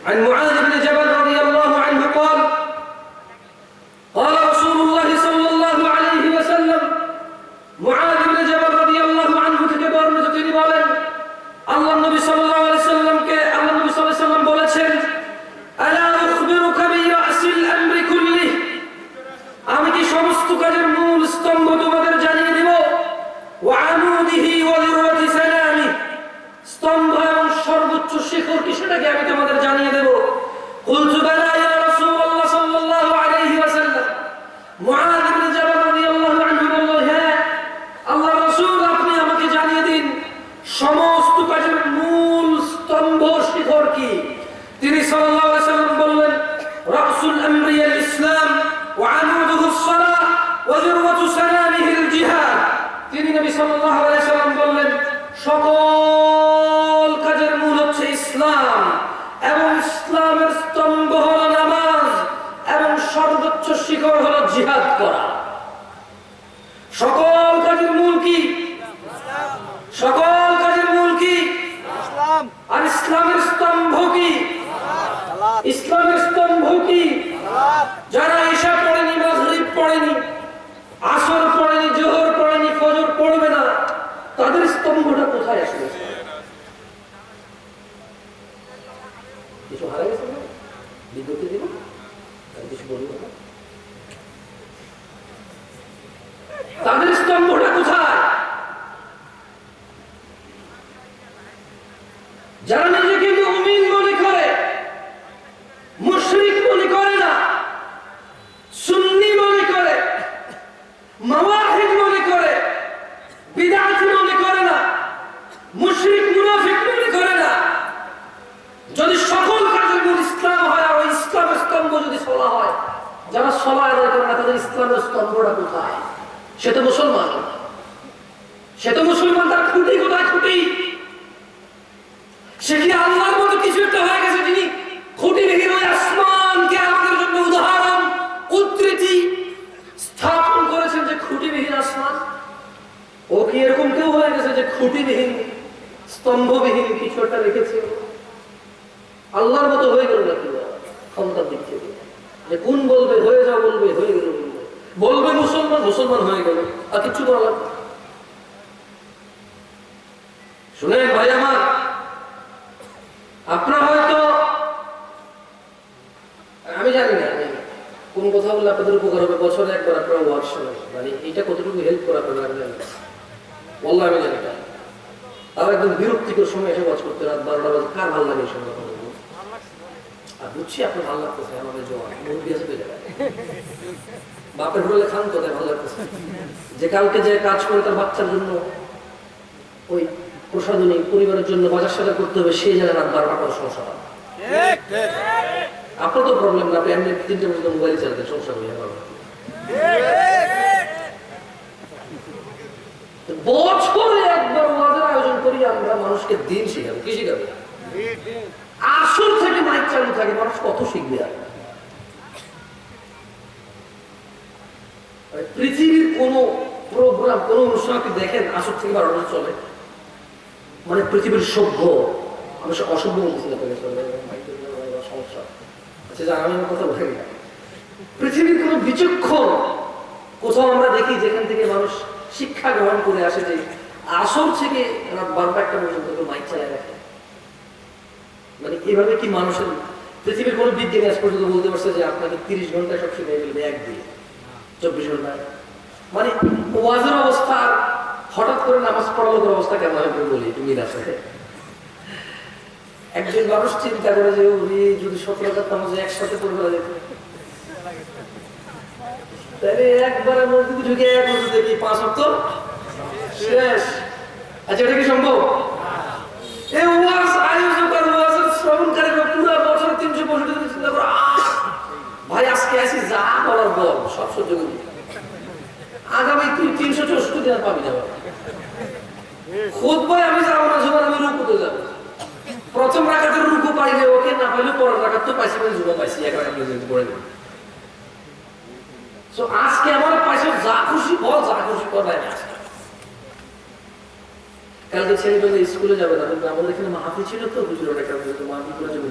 عن معاذ بن جبل رضي الله عنه قال قال رسول الله صلى الله عليه وسلم, معاذ بن جبل رضي الله عنه থেকে বর্ণিত, তিনি বলেন আল্লাহর নবী সাল্লাল্লাহু আলাইহি সাল্লামকে আল্লাহর নবী সাল্লাল্লাহু আলাইহি সাল্লাম বলেছেন, আলা উখবিরুকা বিরাসিল আমরি কুল্লি, আমি কি সমস্ত কাজের মূল স্তম্ভ তোমাদের জানিয়ে দেব? ওয়া আমুদিহি ওয়া যুরওয়াতি সালামি, স্তম্ভ এবং সর্বোচ্চ শিখর কি সেটাকে আমি তোমাদের জানিয়ে দেব। কুলতু বালা ইয়া রাসূলুল্লাহ সাল্লাল্লাহু আলাইহি ওয়াসাল্লাম, মুআয ইবনে জাবাল রাদিয়াল্লাহু আনহু বলল, হ্যাঁ আল্লাহর রাসূল, আপনি আমাকে জানিয়ে দিন সমস্ত কাজের মূল স্তম্ভ শিখর কি। তিনি সাল্লাল্লাহু আলাইহি ওয়াসাল্লাম বললেন, রাসুল আমরি আল ইসলাম ওয়া আমুদুহু আস-সালাহ ওয়া যুরওয়াতু সালামিহি আল জিহাদ। তিনি নবী সাল্লাল্লাহু আলাইহি ওয়াসাল্লাম বললেন, সকল কাজের মূল হচ্ছে ইসলাম, এবং ইসলামের স্তম্ভ হলো নামাজ, এবং সর্বোচ্চ শিখর হলো জিহাদ করা। সকল কাজের মূল কি? সকল কাজের মূল কি? ইসলাম। আর ইসলামের স্তম্ভ কি? ইসলামের স্তম্ভ কি? যারা ঈশা পড়েনি, মাগরিব পড়েনি, আসর পড়েনি, জোহর পড়েনি, ফজর পড়বে না, তাদের স্তম্ভটা কোথায় আসবে? কিছু হারা গেছে না? বিদ্যুৎ দিব কিছু বলবো না, তাদের স্তম্ভটা কোথায়? যারা নিজেকে মুমিন মনে করে, মুশরিক মনে করে না, সুন্নি মনে করে, মাওয়াহিদ মনে করে, বিদআতি মনে করে না, মুশরিক মুনাফিক মনে করে না, যদি সকল কাজের মূল ইসলাম হয় আর ওই ইসলামের স্তম্ভ যদি সলা হয়, যারা সলা আদায় করে না তাদের ইসলামের স্তম্ভটা কোথায়? সে তো মুসলমান, সে তো মুসলমান, তার খুঁটি কোথায়? খুঁটি সে কি আল্লাহর মতো কিছু একটা হয়ে গেছে যিনি খুঁটিবিহীন ওই আসমানকে আমাদের জন্য উদাহরণ উদ্ধৃতি স্থাপন করেছেন, যে খুঁটিবিহীন আসমান? ও কি এরকম কেউ হয়ে গেছে যে খুঁটিবিহীন স্তম্ভবিহীন কিছু একটা রেখেছে? আল্লাহর মতো হয়ে গেল নাকি ক্ষমতার দিক থেকে? যে কোন বলবে হয়ে যাও, বলবে হয়ে গেল, বলবে মুসলমান, মুসলমান হয়ে গেল, আর কিচ্ছু করা লাগবে? শুনেন ভাই আমার, আপনার হয়তো, আমি জানি না কোন কথা বললে আপনাদের উপকার হবে, বছরে একবার আপনারা ওয়াজ শোনেন, মানে এটা কতটুকু হেল্প করা আপনার আমি জানি না, বললাম আমি জানি না। তাও একদম বিরক্তিকর সময় এসে ওয়াজ করতে, রাত 12টা বাজে, কার ভালো লাগে এই সময় কথা বলবো? আর বুঝছি আপনার ভালো লাগতেছে, আমাদের জোয়ান মুরগি আছে তো জায়গায়, বাপের হলে খান কোথায় ভালো লাগতেছে, যে কালকে যে কাজ করে তার বাচ্চার জন্য ওই প্রসাধনী পরিবারের জন্য বাজার সাজার করতে হবে, সেই জায়গায় রাত 12টা করে সমস্যা হয়। আপনার তো প্রবলেম না, আপনি এমনি 3টে পর্যন্ত মোবাইল চালাতে সমস্যা হয়ে যাবে। বছরে একবার ওয়াজের আয়োজন করি আমরা, মানুষকে দিন শিখাবো। কি শিখাবে? আসর থেকে মাইক চালু থাকে, মানুষ কত শিখবে? আর পৃথিবীর কোন প্রোগ্রাম, কোন অনুষ্ঠান আপনি দেখেন আসর থেকে 12টা চলে? মানে পৃথিবীর সভ্য, আমি অসভ্য বলছি না, সমস্যা আচ্ছা, আমি আমার কথা বলি না। পৃথিবীর কোন বিচক্ষণ কোথাও আমরা দেখি যেখান থেকে মানুষ শিক্ষা গ্রহণ করে আসে যে আসর থেকে রাত 12টা পর্যন্ত মাইক চালায় রাখে। মানে এভাবে কি মানুষের পৃথিবীর কোন বিজ্ঞানী আজ পর্যন্ত বলতে পারছে যে আপনাকে 30 ঘন্টায় সব শিখে ফেলবে একদিন 24 ঘন্টায়? মানে ওয়াজের অবস্থা হঠাৎ করে নামাজ পড়া লোকের অবস্থা কেমন হয় বলি, একটু মিল আছে। একজন মানুষ চিন্তা করে যে উনি যদি 17 রাকাত নামাজ একসাথে পড়ে ফেলা যেত, তাহলে একবারে মসজিদে ঢুকে এক বছর দেখি 5 ওয়াক্ত শেষ। আচ্ছা, এটা কি সম্ভব? এই ওয়াজ আয়োজক আর ওয়াজের শ্রবণকারীরা পুরো বছর 365 দিন চিন্তা করে, ভাই আজকে আসি যা বলার বল, সব সহ্য করি, আগামী তুই 364 দিন আর পাবি না। খুতবায় আমি যাবো না, জুমার আমি রুকুতে যাবো। প্রথম রাকাতের রুকু পাইলে ওকে, না পাইলে পরের রাকাত তো পাইছি, মানে জুমা পাইছি, এক রাকাত যদি পড়ে দেব। সো আজকে আমার পাইছো, যা খুশি বল, যা খুশি কর। নাই কালকে ছেলেবেলা স্কুলে যাবে না, আমাদের এখানে মাহফিল ছিল তো, বুঝলো না কালকে মাহফিল করে যাবে।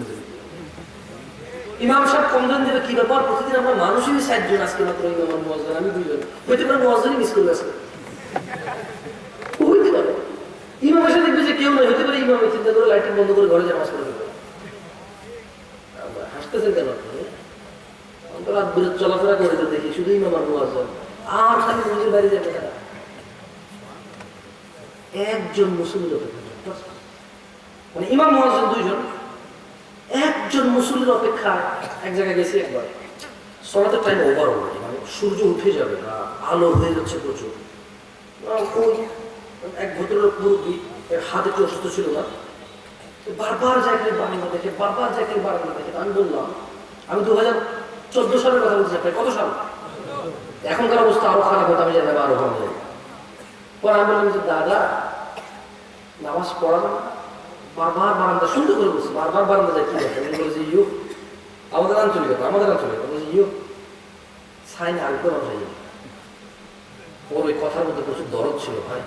ইমাম সাহেব কমজন দেবে, কি ব্যাপার? প্রতিদিন আমরা মানুষই 60 জন, আজকে মাত্র ইমাম মুয়াজ্জিন আমি 2 জন, হইতে পারে মুয়াজ্জিন মিস করে আছে, হইতে পারে। ইমাম এসে দেখবে যে কেউ নয়, হইতে পারে ইমাম চিন্তা করে লাইটিং বন্ধ করে ঘরে নামাজ পড়ে দেবে। হাসতেছেন কেন? আমরা রাত বিরত চলাফেরা করে তো দেখি শুধু ইমাম আর মুয়াজ্জিন, আর খালি মসজিদের বাইরে যাবে না। একজন মুসল্লির অপেক্ষা, মানে ইমাম মুয়াজ্জিন 2 জন, একজন মুসল্লির অপেক্ষায় এক জায়গায় গেছি একবার। সলাতের টাইম ওভার অলরেডি, মানে সূর্য উঠে যাবে না, আলো হয়ে যাচ্ছে প্রচুর। ওই এক ভদ্রলোক মুরব্বী, এর হাতে একটু অসুস্থ ছিল না, বারবার জায়গায় বারান্দা দেখে, বারবার জায়গায় বারান্দা দেখে। আমি বললাম, আমি 2014 সালের কথা বলছি, আপনার কত সাল? এখনকার অবস্থা আরো খারাপ হতো, আমি জানি আরো ভালো যাই। পরে আমি বললাম যে দাদা, নামাজ পড়ানো বারবার বারান্দা শুনতে করে বলছি, বারবার বারান্দা যায় কি দেখে? উনি বলেছে ইউ, আমাদের আঞ্চলিকতা, আমাদের আঞ্চলিকতা বলছে ইউ সাইন আলতো মানুষ। ওর ওই কথার মধ্যে প্রচুর দরদ ছিল ভাই,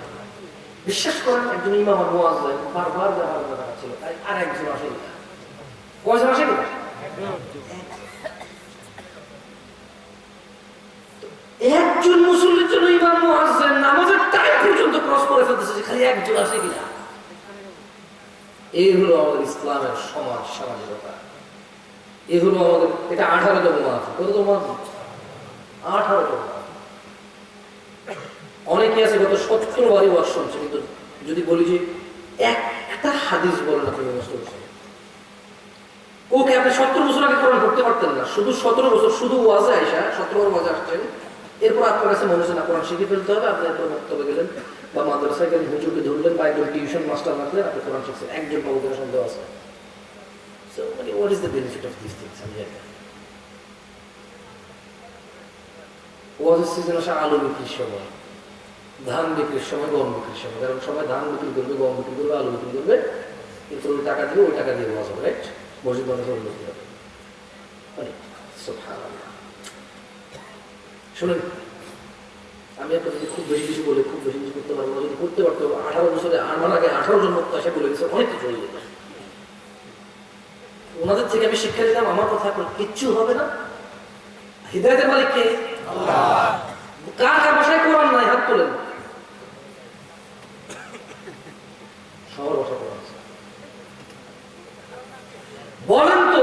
বিশ্বাস করেন। একজন ইমাম আর মুয়াজ্জিন বারবার যাওয়ার কথা ছিল, আর একজন আসে না। কয়জন আসে না? একজন মুসল্লির জন্য ইমাম মুয়াজ্জিন নামাজের টাইম পর্যন্ত ক্রস করে ফেলতেছে, খালি একজন আসে কিনা। এই হলো আমাদের ইসলামের সমাজ সামাজিকতা, এই হলো আমাদের। এটা 18তম মাস, কততম মাস? 18তম। অনেকে আছে গত 70 বারই ওয়াজ শুনছে, কিন্তু যদি বলি যে একটা হাদিস বলে না তুমি মুসলিম, ওকে আপনি 70 বছর আগে কোরআন পড়তে পারতেন না, শুধু 17 বছর শুধু ওয়াজে আইসা 17 বার ওয়াজে আসছেন, এরপর আপনার কাছে মনে হচ্ছে না কোরআন শিখে ফেলতে হবে, আপনি এরপর বক্তব্যে গেলেন বা মাদ্রাসায় গেলেন, হুজুরকে ধরলেন বা একজন টিউশন মাস্টার রাখলেন, আপনি কোরআন শিখছেন। একজন বাবুদের সন্দেহ আছে। সো মানে what is the benefit of this things? আমি জানি না। ওয়াজের সিজন আসা আলু বিক্রির সময়, ধান বিক্রির সময়, গম বিক্রির সময়, কারণ সবাই ধান বিক্রি করবে, গম বিক্রি করবে, আলু বিক্রি করবে, কিন্তু ওই টাকা দিয়ে, ওই টাকা দিয়ে ওয়াজ হবে, রাইট? মসজিদ মানুষের উন্নতি হবে। শুনেন, আমি আপনাদের খুব বেশি কিছু বলে খুব বেশি কিছু করতে পারবো না। যদি করতে পারতো 18 বছরে আমার আগে 18 জন মুক্ত আসে বলে গেছে, অনেক কিছু হয়ে যেত। ওনাদের থেকে আমি শিক্ষা দিলাম, আমার কথা কিচ্ছু হবে না। হিদায়াতের মালিক কে? আল্লাহ। কার কার বাসায় কোরআন নাই? হাত তোলেন। সবার বাসায় কোরআন আছে। বলেন তো,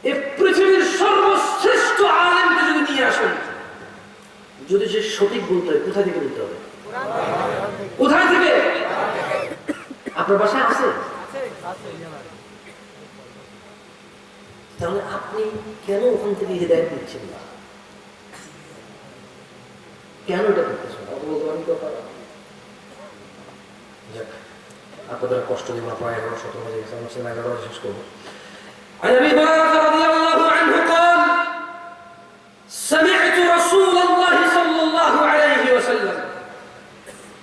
এই পৃথিবীর সর্বশ্রেষ্ঠ আলেমকে যদি নিয়ে আসেন, যদি সে সঠিক বলতে হয়, কোথা থেকে বলতে হবে? কোথায় থেকে? আপনার বাসায় আছে? তাহলে আপনি কেন ওখান থেকে হিদায়াত দিচ্ছেন না? কেন এটা করতেছেন? আপনাদের কষ্ট দিব না, প্রায় 11-17 বাজে গেছে, আমরা 11 বাজে শেষ করবো। عن ابي هريره رضي الله عنه قال سمعت رسول الله صلى الله عليه وسلم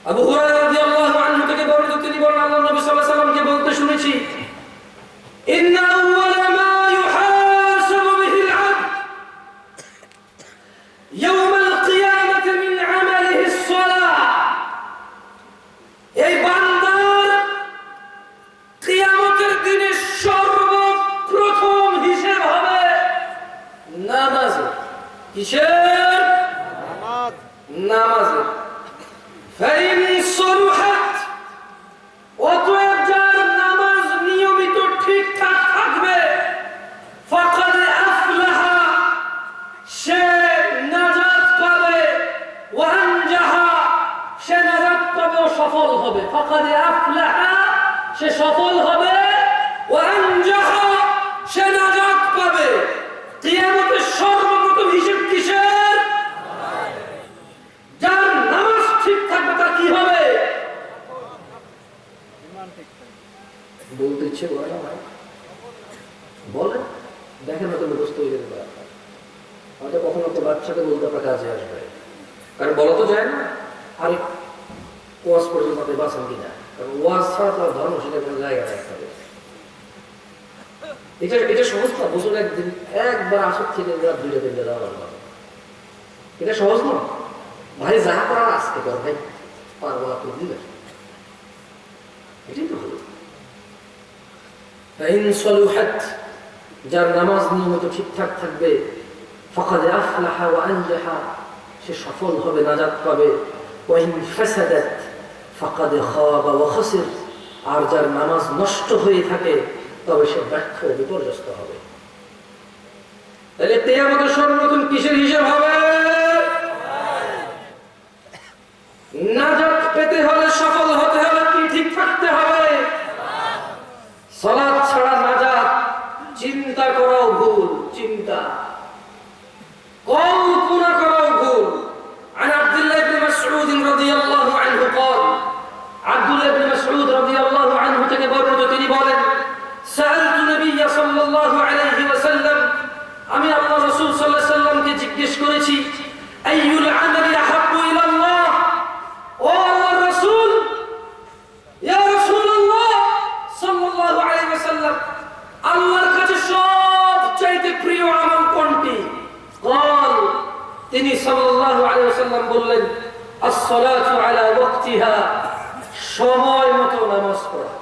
আবু হুরায়রা রাদিয়াল্লাহু আনহু থেকে বর্ণিত, তিনি বলেন আল্লাহর নবী সাল্লাল্লাহু আলাইহি ওয়াসাল্লামকে বলতে শুনেছি, ইন্না আউওয়ালা মা ইউহাসাবু বিহিল আবদ ইয়াওমাল কিয়ামাতি মিন আমালিহি আস-সালাহ। এই বান্দার কিয়ামতের দিনে সর্বপ্রথম হিসাব হবে নামাজে। কিসের? নামাজে। সফল হবে, ফাকাদ আফলাহা, সে সফল হবে, ওয়া আনজাহা, সে নাজাত পাবে। কিয়ামতের সর্বপ্রথম হিসাব কিসের? যার নামাজ ঠিক থাকবে তার কি হবে? বলতে ইচ্ছে করে না ভাই, বলেন, দেখেন হয়তো মুখস্থ হয়ে যেতে পারে, হয়তো কখনো একটা বাচ্চাকে বলতে আপনার কাজে আসবে, কারণ বলা তো যায় না। আরে ওয়াজ পর্যন্ত আপনি বাঁচেন কিনা, কারণ ওয়াজ ছাড়া তো ধর্ম সেটা কোনো জায়গা রাখতে হবে। এটা সহজ না, বছর একদিন একবার আসর থেকে রাত 2টা-3টা দেওয়া ভালো, এটা সহজ না ভাই। যা করার আজকে কর ভাই, পারবো না তো দিবে, এটাই তো হলো। যার নামাজ নিয়মিত ঠিকঠাক থাকবে, ফাকাদ আফলাহা ওয়া আনজাহা, সে সফল হবে, নাজাত পাবে। ওয়া ইন ফাসাদাত ফাকাদ খাবা ওয়া খাসির, আর যার নামাজ নষ্ট হয়ে থাকে তবে সে ব্যর্থ, বিপর্যস্ত হবে। তাহলে কিয়ামতের সর্বপ্রথম কিসের হিসাব হবে? নাজাত পেতে হলে, সফল হতে হলে কি ঠিক থাকতে হবে? সালাত ছাড়া নাজাত চিন্তা করাও ভুল, চিন্তা কল্পনা করাও ভুল। عن عبد الله بن مسعود رضي الله عنه قال, عبد الله بن مسعود رضي الله عنه থেকে বর্ণিত, তিনি বলেন, سألت النبي صلى الله عليه وسلم, আমি আল্লাহ রাসূল সাল্লাল্লাহু আলাইহি ওয়াসাল্লামকে জিজ্ঞেস করেছি, আইয়ুল আমালি আহাব্বু ইলা আল্লাহ, ও আল্লাহর রাসূল, ইয়া রাসূলুল্লাহ সাল্লাল্লাহু আলাইহি ওয়াসাল্লাম, আল্লাহর কাছে সবচাইতে প্রিয় আমল কোনটি? قال, তিনি সাল্লাল্লাহু আলাইহি ওয়াসাল্লাম বললেন, as-সালাতু আলা ওয়াক্তিহা, সময় মতো নামাজ পড়া।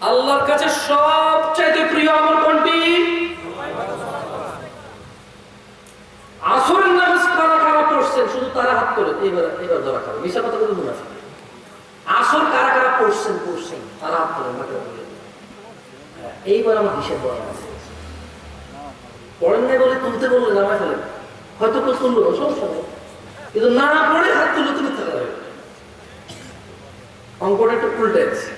আল্লাহর কাছে সবচাইতে প্রিয় আমল কোনটি? আসরের নামাজ কারা কারা পড়ছেন? শুধু তারা হাত তোলেন, এবার ধরা খাবে, মিশা কথা বলবো না। আসর কারা কারা পড়ছেন তারা হাত তোলেন, এইবার আমার হিসেব বলা আছে। পড়েন নাই বলে তুলতে বললে নামায় ফেলেন, হয়তো কেউ তুললো না, সমস্যা নেই, কিন্তু না পড়ে হাত তুললে তুমি থাকা যাবে। অঙ্কটা একটু উল্টে আছে।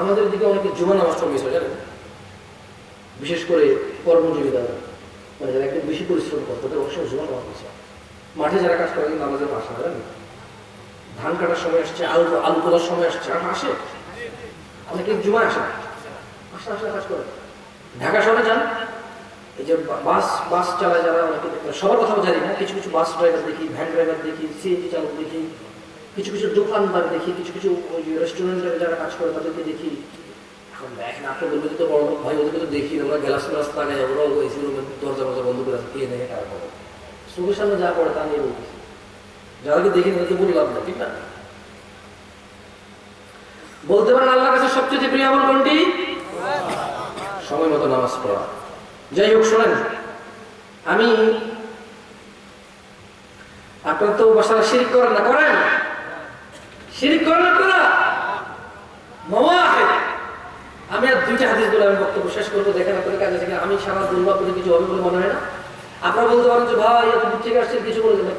আমাদের দিকে অনেকে জুমা নামাজটা মিস হয় জানেন, বিশেষ করে কর্মজীবী দ্বারা, মানে যারা একদম বেশি পরিশ্রম করে তাদের অবশ্য জুমা নামাজ মিস হয়। মাঠে যারা কাজ করে নামাজের পাশে হয়, ধান কাটার সময় আসছে, আলু তোলার সময় আসছে, আসে অনেকে জুমা আসে কাজ করে। ঢাকা শহরে যান, এই যে বাস চালায় যারা, অনেকে সবার কথা জানি না, কিছু কিছু বাস ড্রাইভার দেখি, ভ্যান ড্রাইভার দেখি, সিএনজি চালক দেখি, কিছু কিছু দোকানদার দেখি, কিছু কিছু ওই রেস্টুরেন্টে যারা কাজ করে তাদেরকে দেখি। এখন দেখেন, আপনি বলবেন তো বড় ভাই, ওদেরকে তো দেখি আমরা গ্লাস গ্লাস লাগাই, ওরাও এসি রুমের দরজা বন্ধ করে আছে, কে নেই কারা করে, চোখের সামনে যা পড়ে তা নিয়ে বলতেছি। যাদেরকে দেখি তাদেরকে বলে লাভ না, ঠিক না? বলতে পারেন আল্লাহর কাছে সবচেয়ে প্রিয় আমল কোনটি? সময় মতো নামাজ পড়া। যাই হোক, শোনেন, আমি আপনারা তো বাসায় শিরক করেন না, করেন? শিরক করেন আপনারা? মাওয়াহিদ, আমি আর 2টা হাদিস বলে আমি বক্তব্য শেষ করবো। দেখেন আপনাদের কাছে থেকে আমি সারা দুর্বা আপনাদের কিছু হবে বলে মনে হয় না। আপনারা বলতে পারেন যে ভাই এত দূর থেকে আসছেন, কিছু বলে দেবেন,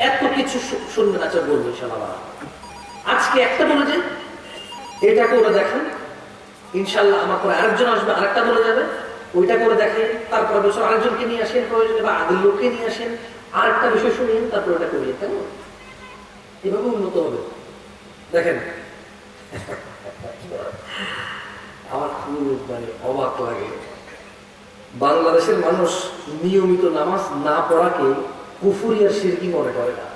এত কিছু শুনবেন। আচ্ছা বলবো ইনশাআল্লাহ। আজকে একটা বলে যে এটা করে দেখেন, ইনশাআল্লাহ আমার পরে আরেকজন আসবে, আরেকটা বলে যাবে, ওইটা করে দেখেন, তারপর বছর আরেকজনকে নিয়ে আসেন, প্রয়োজনে বা আগের লোককে নিয়ে আসেন, আরেকটা বিষয় শুনিয়ে তারপর ওটা করিয়ে, তাই না? এভাবে উন্নত হবে। দেখেন, আমার খুব মানে অবাক লাগে, বাংলাদেশের মানুষ নিয়মিত নামাজ না পড়াকে কুফরি আর শিরকি মনে করে না,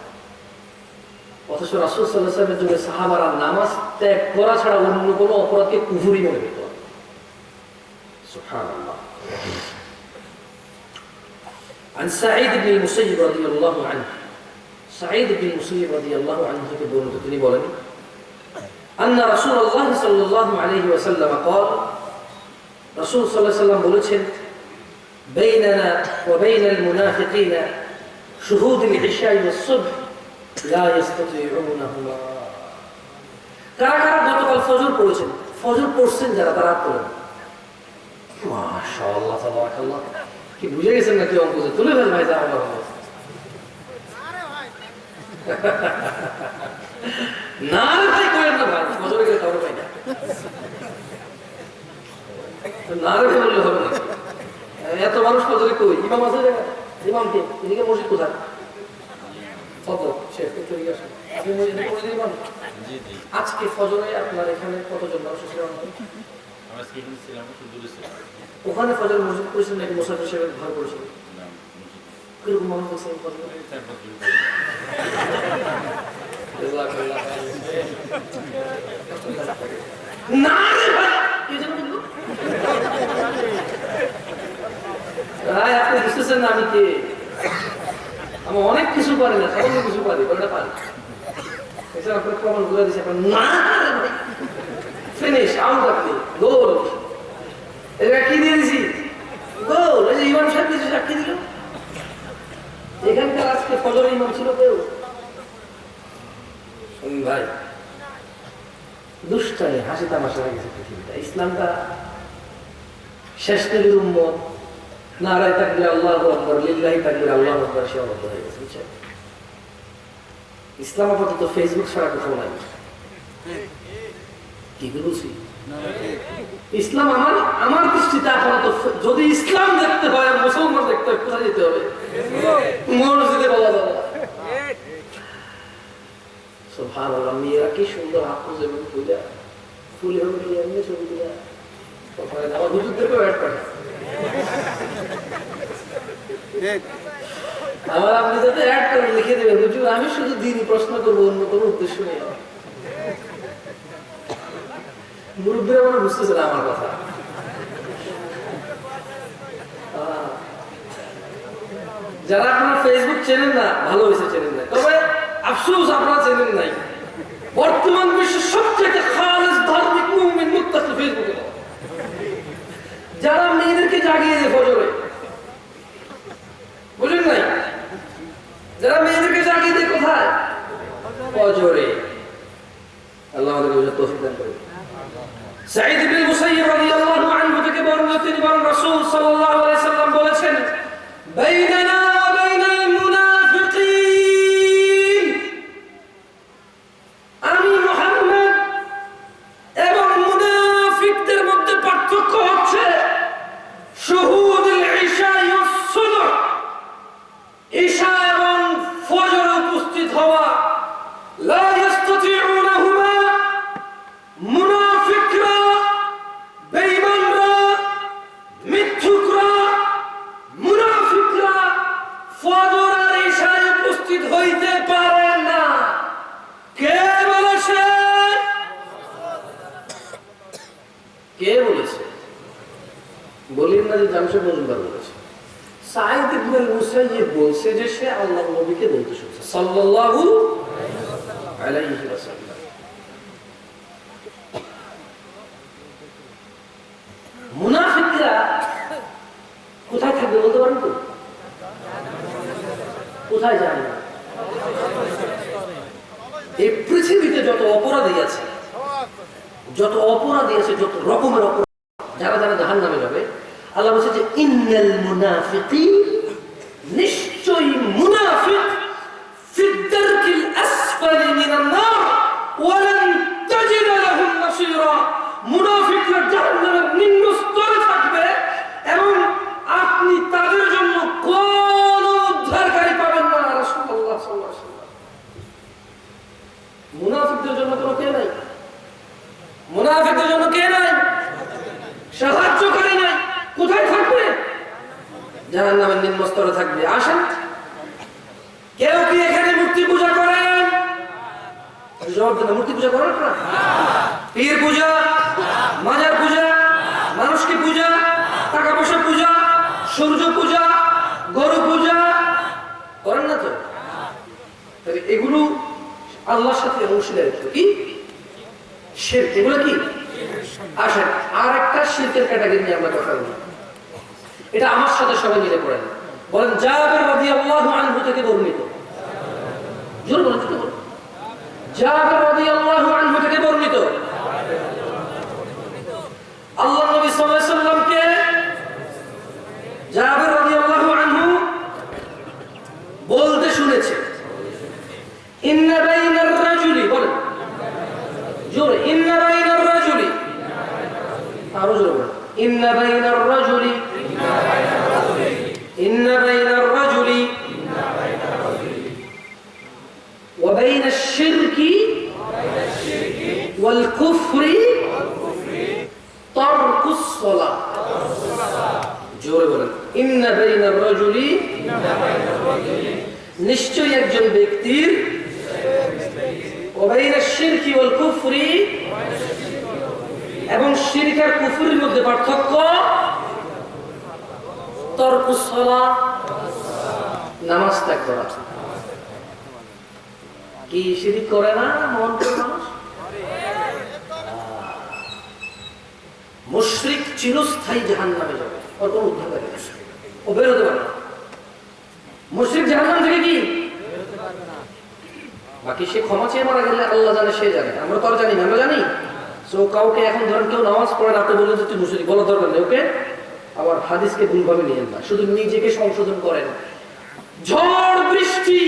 অথচ রাসূল সাল্লাল্লাহু আলাইহি ওয়াসাল্লামের যুগে সাহাবারা নামাজ ত্যাগ করা ছাড়া অন্য কোনো অপরাধকে কুফরি মনে করত। সুবহানাল্লাহ। عن سعيد بن المسيب رضي الله عنه, سعيد بن المسيب رضي الله عنه থেকে বর্ণিত, তিনি বলেন, أن رسول الله صلى الله عليه وسلم قال, রাসূল সাল্লাল্লাহু আলাইহি ওয়াসাল্লাম বলেছেন, بيننا وبين المنافقين شهود العشاء والصبح لا يستطيعونهما. কারা কারা গতকাল ফজর পড়েছেন? ফজর পড়ছেন যারা, তারা করেন মাশাআল্লাহ তাবারাকাল্লাহ। কি বুঝে গেছেন নাকি অঙ্ক তুলে ফেল ভাই, যা আমার না রে ভাই করেন না ভাই, ফজরে গেলে কারো পাই না, না রে ভাই বললে হবে না। এত মানুষ ফজরে কই, ইমাম আছে জায়গা, ইমামকে এদিকে মসজিদ কোথায়? আজকে ফজরে আপনার এখানে কতজন মানুষ ছিলেন? ওখানে ফজর মসজিদ করেছেন নাকি মুসাফির হিসেবে ঘর করেছেন? কিরকম মানুষ করছেন না রে ভাই, কে যেন বললো? আপনি বুঝতেছেন না আমি কে? আমি অনেক কিছু পারি না, সামান্য কিছু পারি, ওটা পারি। এছাড়া আপনার প্রমাণ করে দিচ্ছে আপনার না ফিনিশ আউট, আপনি গোল। এটা কি দিয়ে দিছি? গোল। এই যে ইমাম সাহেব কিছু সাক্ষী দিল, এখানকার আজকে ফজর ইমাম ছিল কেউ? ভাই দুষ্টামি হাসি তামাশা হয়ে গেছে পৃথিবীটা। ইসলামটা শেষ নবীর উম্মত, নারায়ে তাকবীর আল্লাহু আকবার, লিল্লাহি তাকবীর আল্লাহু আকবার সীমাবদ্ধ হয়ে গেছে, বুঝছেন? ইসলাম আপাতত ফেসবুক ছাড়া কোথাও নাই। কি বলছি? ইসলাম আমার দৃষ্টিতে আপাতত, যদি ইসলাম দেখতে হয় আর মুসলমান দেখতে হয়, কোথায় যেতে হবে? মসজিদে বলা যাবে। সুবহানাল্লাহ, মেয়েরা কি সুন্দর হাত খুঁজে পূজা ফুলে হবে কি এমনি ছবি তুলে আমার হুজুরদেরকে অ্যাড করে। আমার আপনি যাতে অ্যাড করে লিখে দেবেন, হুজুর আমি শুধু দিনই প্রশ্ন করবো, অন্য কোনো উদ্দেশ্য নেই। মুরব্বীরা মনে বুঝতেছে না আমার কথা। যারা আপনারা ফেসবুক চেনেন না, ভালো হয়েছে চেনেন না, তবে আফসোস আপনারা চেনেন নাই। বর্তমান বিশ্বের সবচেয়ে খালেস ধার্মিক মুমিন মুত্তাকি ফেসবুকে। যারা মেয়েদেরকে জাগিয়ে দেয় ফজরে, বুঝলেন নাই? যারা মেয়েদেরকে জাগিয়ে দেয় কোথায়? ফজরে। আল্লাহ আমাদেরকে বুঝার তৌফিক দান করুন। সাঈদ ইবনে মুসাইয়্যিব রাদিয়াল্লাহু আনহু থেকে বর্ণিত, তিনি বলেন রাসূল সাল্লাল্লাহু আলাইহি সাল্লাম বলেছেন, বাইনানা ওয়া বাইনাল মুনাফিকিন, আমি মুহাম্মদ এবং মুনাফিকদের মধ্যে পার্থক্য হচ্ছে শুহুদুল ইশা ওয়াস সুবহ, ইশা এবং ফজরে উপস্থিত হওয়া। লা ইস্তাতিউনাহুমা, মুনাফিকরা, বেঈমানরা, মিথ্যুকরা, মুনাফিকরা ফজর আর ইশায় উপস্থিত হইতে পারে না। কে বলেছে? কে বলেছে? বলেন না যে জামশেদ মজুমদার বলেছে। সাঈদ ইবনে মুসাইয়্যিব বলছে যে সে আল্লাহর নবীকে বলতে শুনছে সাল্লাল্লাহু আলাইহি ওয়াসাল্লাম। মুনাফিকরা কোথায় থাকবে বলতে পারেন তো? কোথায় যাবে? এই পৃথিবীতে যত অপরাধী আছে, যত রকমের অপরাধ, যারা যারা জাহান্নামে যাবে, আল্লাহ বলছে যে ইন্নাল মুনাফিকিন, নিশ্চয়ই মুনাফিক, ফিদ দারকিল আসফালি মিনান নার ওয়া লান তাজিদ লাহুম নাসীরা, মুনাফিকরা জাহান্নামের নিম্ন স্তরে থাকবে এবং আপনি তাদের জন্য কোন উদ্ধারকারী পাবেন না। রাসূলুল্লাহ সাল্লাল্লাহু আলাইহি ওয়াসাল্লাম। মুনাফিকদের জন্য কোনো কে নাই, মুনাফিকদের জন্য কে নাই? সাহায্যকারী নাই। কোথায় থাকবে? জাহান্নামের নিম্ন স্তরে থাকবে। আসেন, কেউ কি এখানে মূর্তি পূজা করেন? জবাব দেন, মূর্তি পূজা করেন না? পীর পূজা, মাজার পূজা, মানুষকে পূজা, টাকা পয়সা পূজা, সূর্য পূজা, গরু পূজা করেন না তো? এগুলো আল্লাহর সাথে অংশীদারিত্ব। কি শিরক? এগুলো কি? আসেন আর একটা শিরকের ক্যাটাগরি নিয়ে আমরা কথা বলি। এটা আমার সাথে সবাই মিলে পড়েন। বলেন জাবের রাদিয়াল্লাহু আনহু থেকে বর্ণিত। জোর বলেন তো। জাবের রাদিয়াল্লাহু আনহু থেকে বর্ণিত, আল্লাহ নবী সাল্লাল্লাহু আলাইহি ওয়াসাল্লামকে জাবের রাদিয়াল্লাহু রাজুলি, নিশ্চয়ই একজন ব্যক্তির ওয়া বাইনা শিরকি ওয়াল কুফরি, এবং শিরক আর কুফরের মধ্যে পার্থক্য তরকুস সালাহ, নামাজ ত্যাগ করা। কি শিরক করে না মন করে মানুষ? মুশরিক চিরস্থায়ী জাহান্নামে যাবে, ওর কোনো উদ্ধার হবে না, ও বেরোতে পারবে না। মুশরিক জাহান্নাম থেকে কি বাকি সে ক্ষমা চেয়ে মারা গেলে আল্লাহ জানে, সে জানে, আমরা তো আর জানি না। আমরা জানি তো কাউকে এখন ধরেন কেউ নামাজ পড়ে না, আপনি বললেন যে তুই মুশরিক, বলার দরকার নেই। ওকে, আবার হাদিসকে ভুলভাবে নিয়েন না, শুধু নিজেকে সংশোধন করেন। ঝড় বৃষ্টি,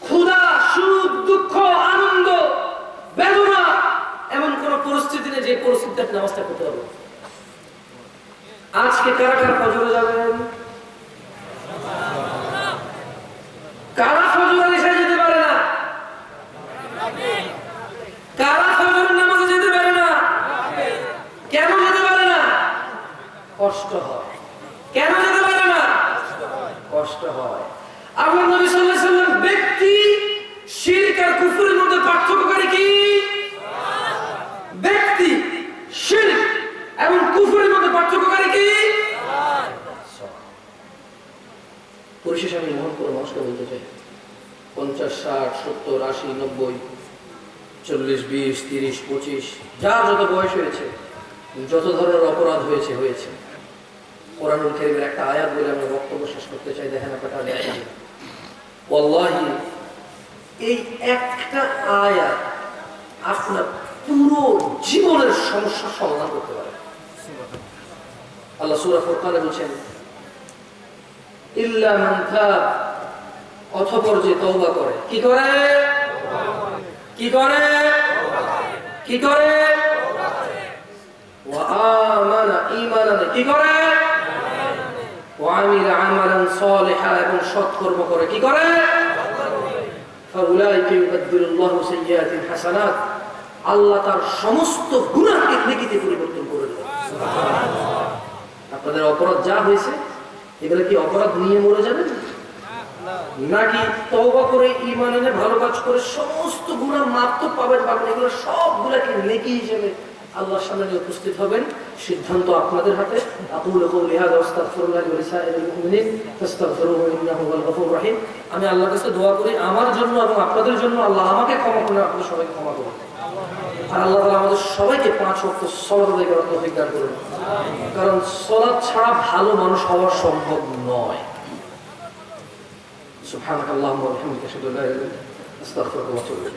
ক্ষুধা, সুখ, দুঃখ, আনন্দ, বেদনা, এমন কোন পরিস্থিতি নেই যে পরিস্থিতিতে আপনি নামাজটা করতে পারবেন। আজকে কারা কারা ফজরে যাবেন? কারা ফজরের ইশায় যেতে পারে না? কারা ফজরের নামাজে যেতে পারে না? কেন যেতে পারে না? কষ্ট হয়। কেন যেতে পারে না? কষ্ট হয়। আল্লাহ নবী সাল্লাল্লাহু আলাইহি ওয়াসাল্লাম ব্যক্তি শিরক আর কুফরের মধ্যে পার্থক্য করে কি? ব্যক্তি শিরক এবং কুফরের মধ্যে পার্থক্য করে কি? পরিশেষে আমি মহৎ করে নমস্কার বলতে চাই, 50, 60, 70, 80, 90, 40, 20, 30, 25 যার যত বয়স হয়েছে, যত ধরনের অপরাধ হয়েছে হয়েছে, কোরআনুল কারীমের একটা আয়াত বলে আমি বক্তব্য শেষ করতে চাই। দেখেন আপনারা দেখেন, ওয়াল্লাহি এই একটা আয়াত আপনার পুরো জীবনের সমস্যার সমাধান করতে পারে। আল্লাহ সূরা ফুরকানে বলেন, ইল্লা মান তাব, অতঃপর যে তওবা করে। কি করে? কি করে? কি করে? ওয়া আমানা, ঈমান আনে। কি করে? ওয়া আমিলা আমালান সালিহা, এবং সৎকর্ম করে। কি করে? ফাউলাইকা ইউবাদদিলুল্লাহু সাইয়্যাতিহিম হাসানাত, আল্লাহ তার সমস্ত গুনাহকে নেকিতে পরিবর্তন করে দেন। সুবহানাল্লাহ। আপনাদের অপরাধ যা হয়েছে, এগুলো কি অপরাধ নিয়ে মরে যাবেন, নাকি তওবা করে ঈমান এনে ভালো কাজ করে সমস্ত গুনাহ মাফ তো পাবেন? এগুলো সবগুলোকে নেকি হিসেবে আল্লাহর সামনে উপস্থিত হবেন। সিদ্ধান্ত আপনাদের হাতে। আকুলু কওলি হাযা ওয়াস্তাগফিরুল্লাহ ওয়া লিসাইরিল মুমিনিন ফাস্তাগফিরুহু ইন্নাহু হুয়াল গফুরুর রহিম। আমি আল্লাহর কাছে দোয়া করি আমার জন্য এবং আপনাদের জন্য, আল্লাহ আমাকে ক্ষমা করুন, আপনাদের সবাইকে ক্ষমা করুন। আর আল্লাহ তাআলা আমাদের সবাইকে 5 ওয়াক্ত সালাত আদায় করার তৌফিক দান করুন, কারণ সালাত ছাড়া ভালো মানুষ হওয়া সম্ভব নয়। সুবহানাকাল্লাহুম্মা ওয়া বিহামদিকা আশহাদু আল্লা ইলাহা ইল্লা আনতা আস্তাগফিরুকা ওয়া আতুবু ইলাইক।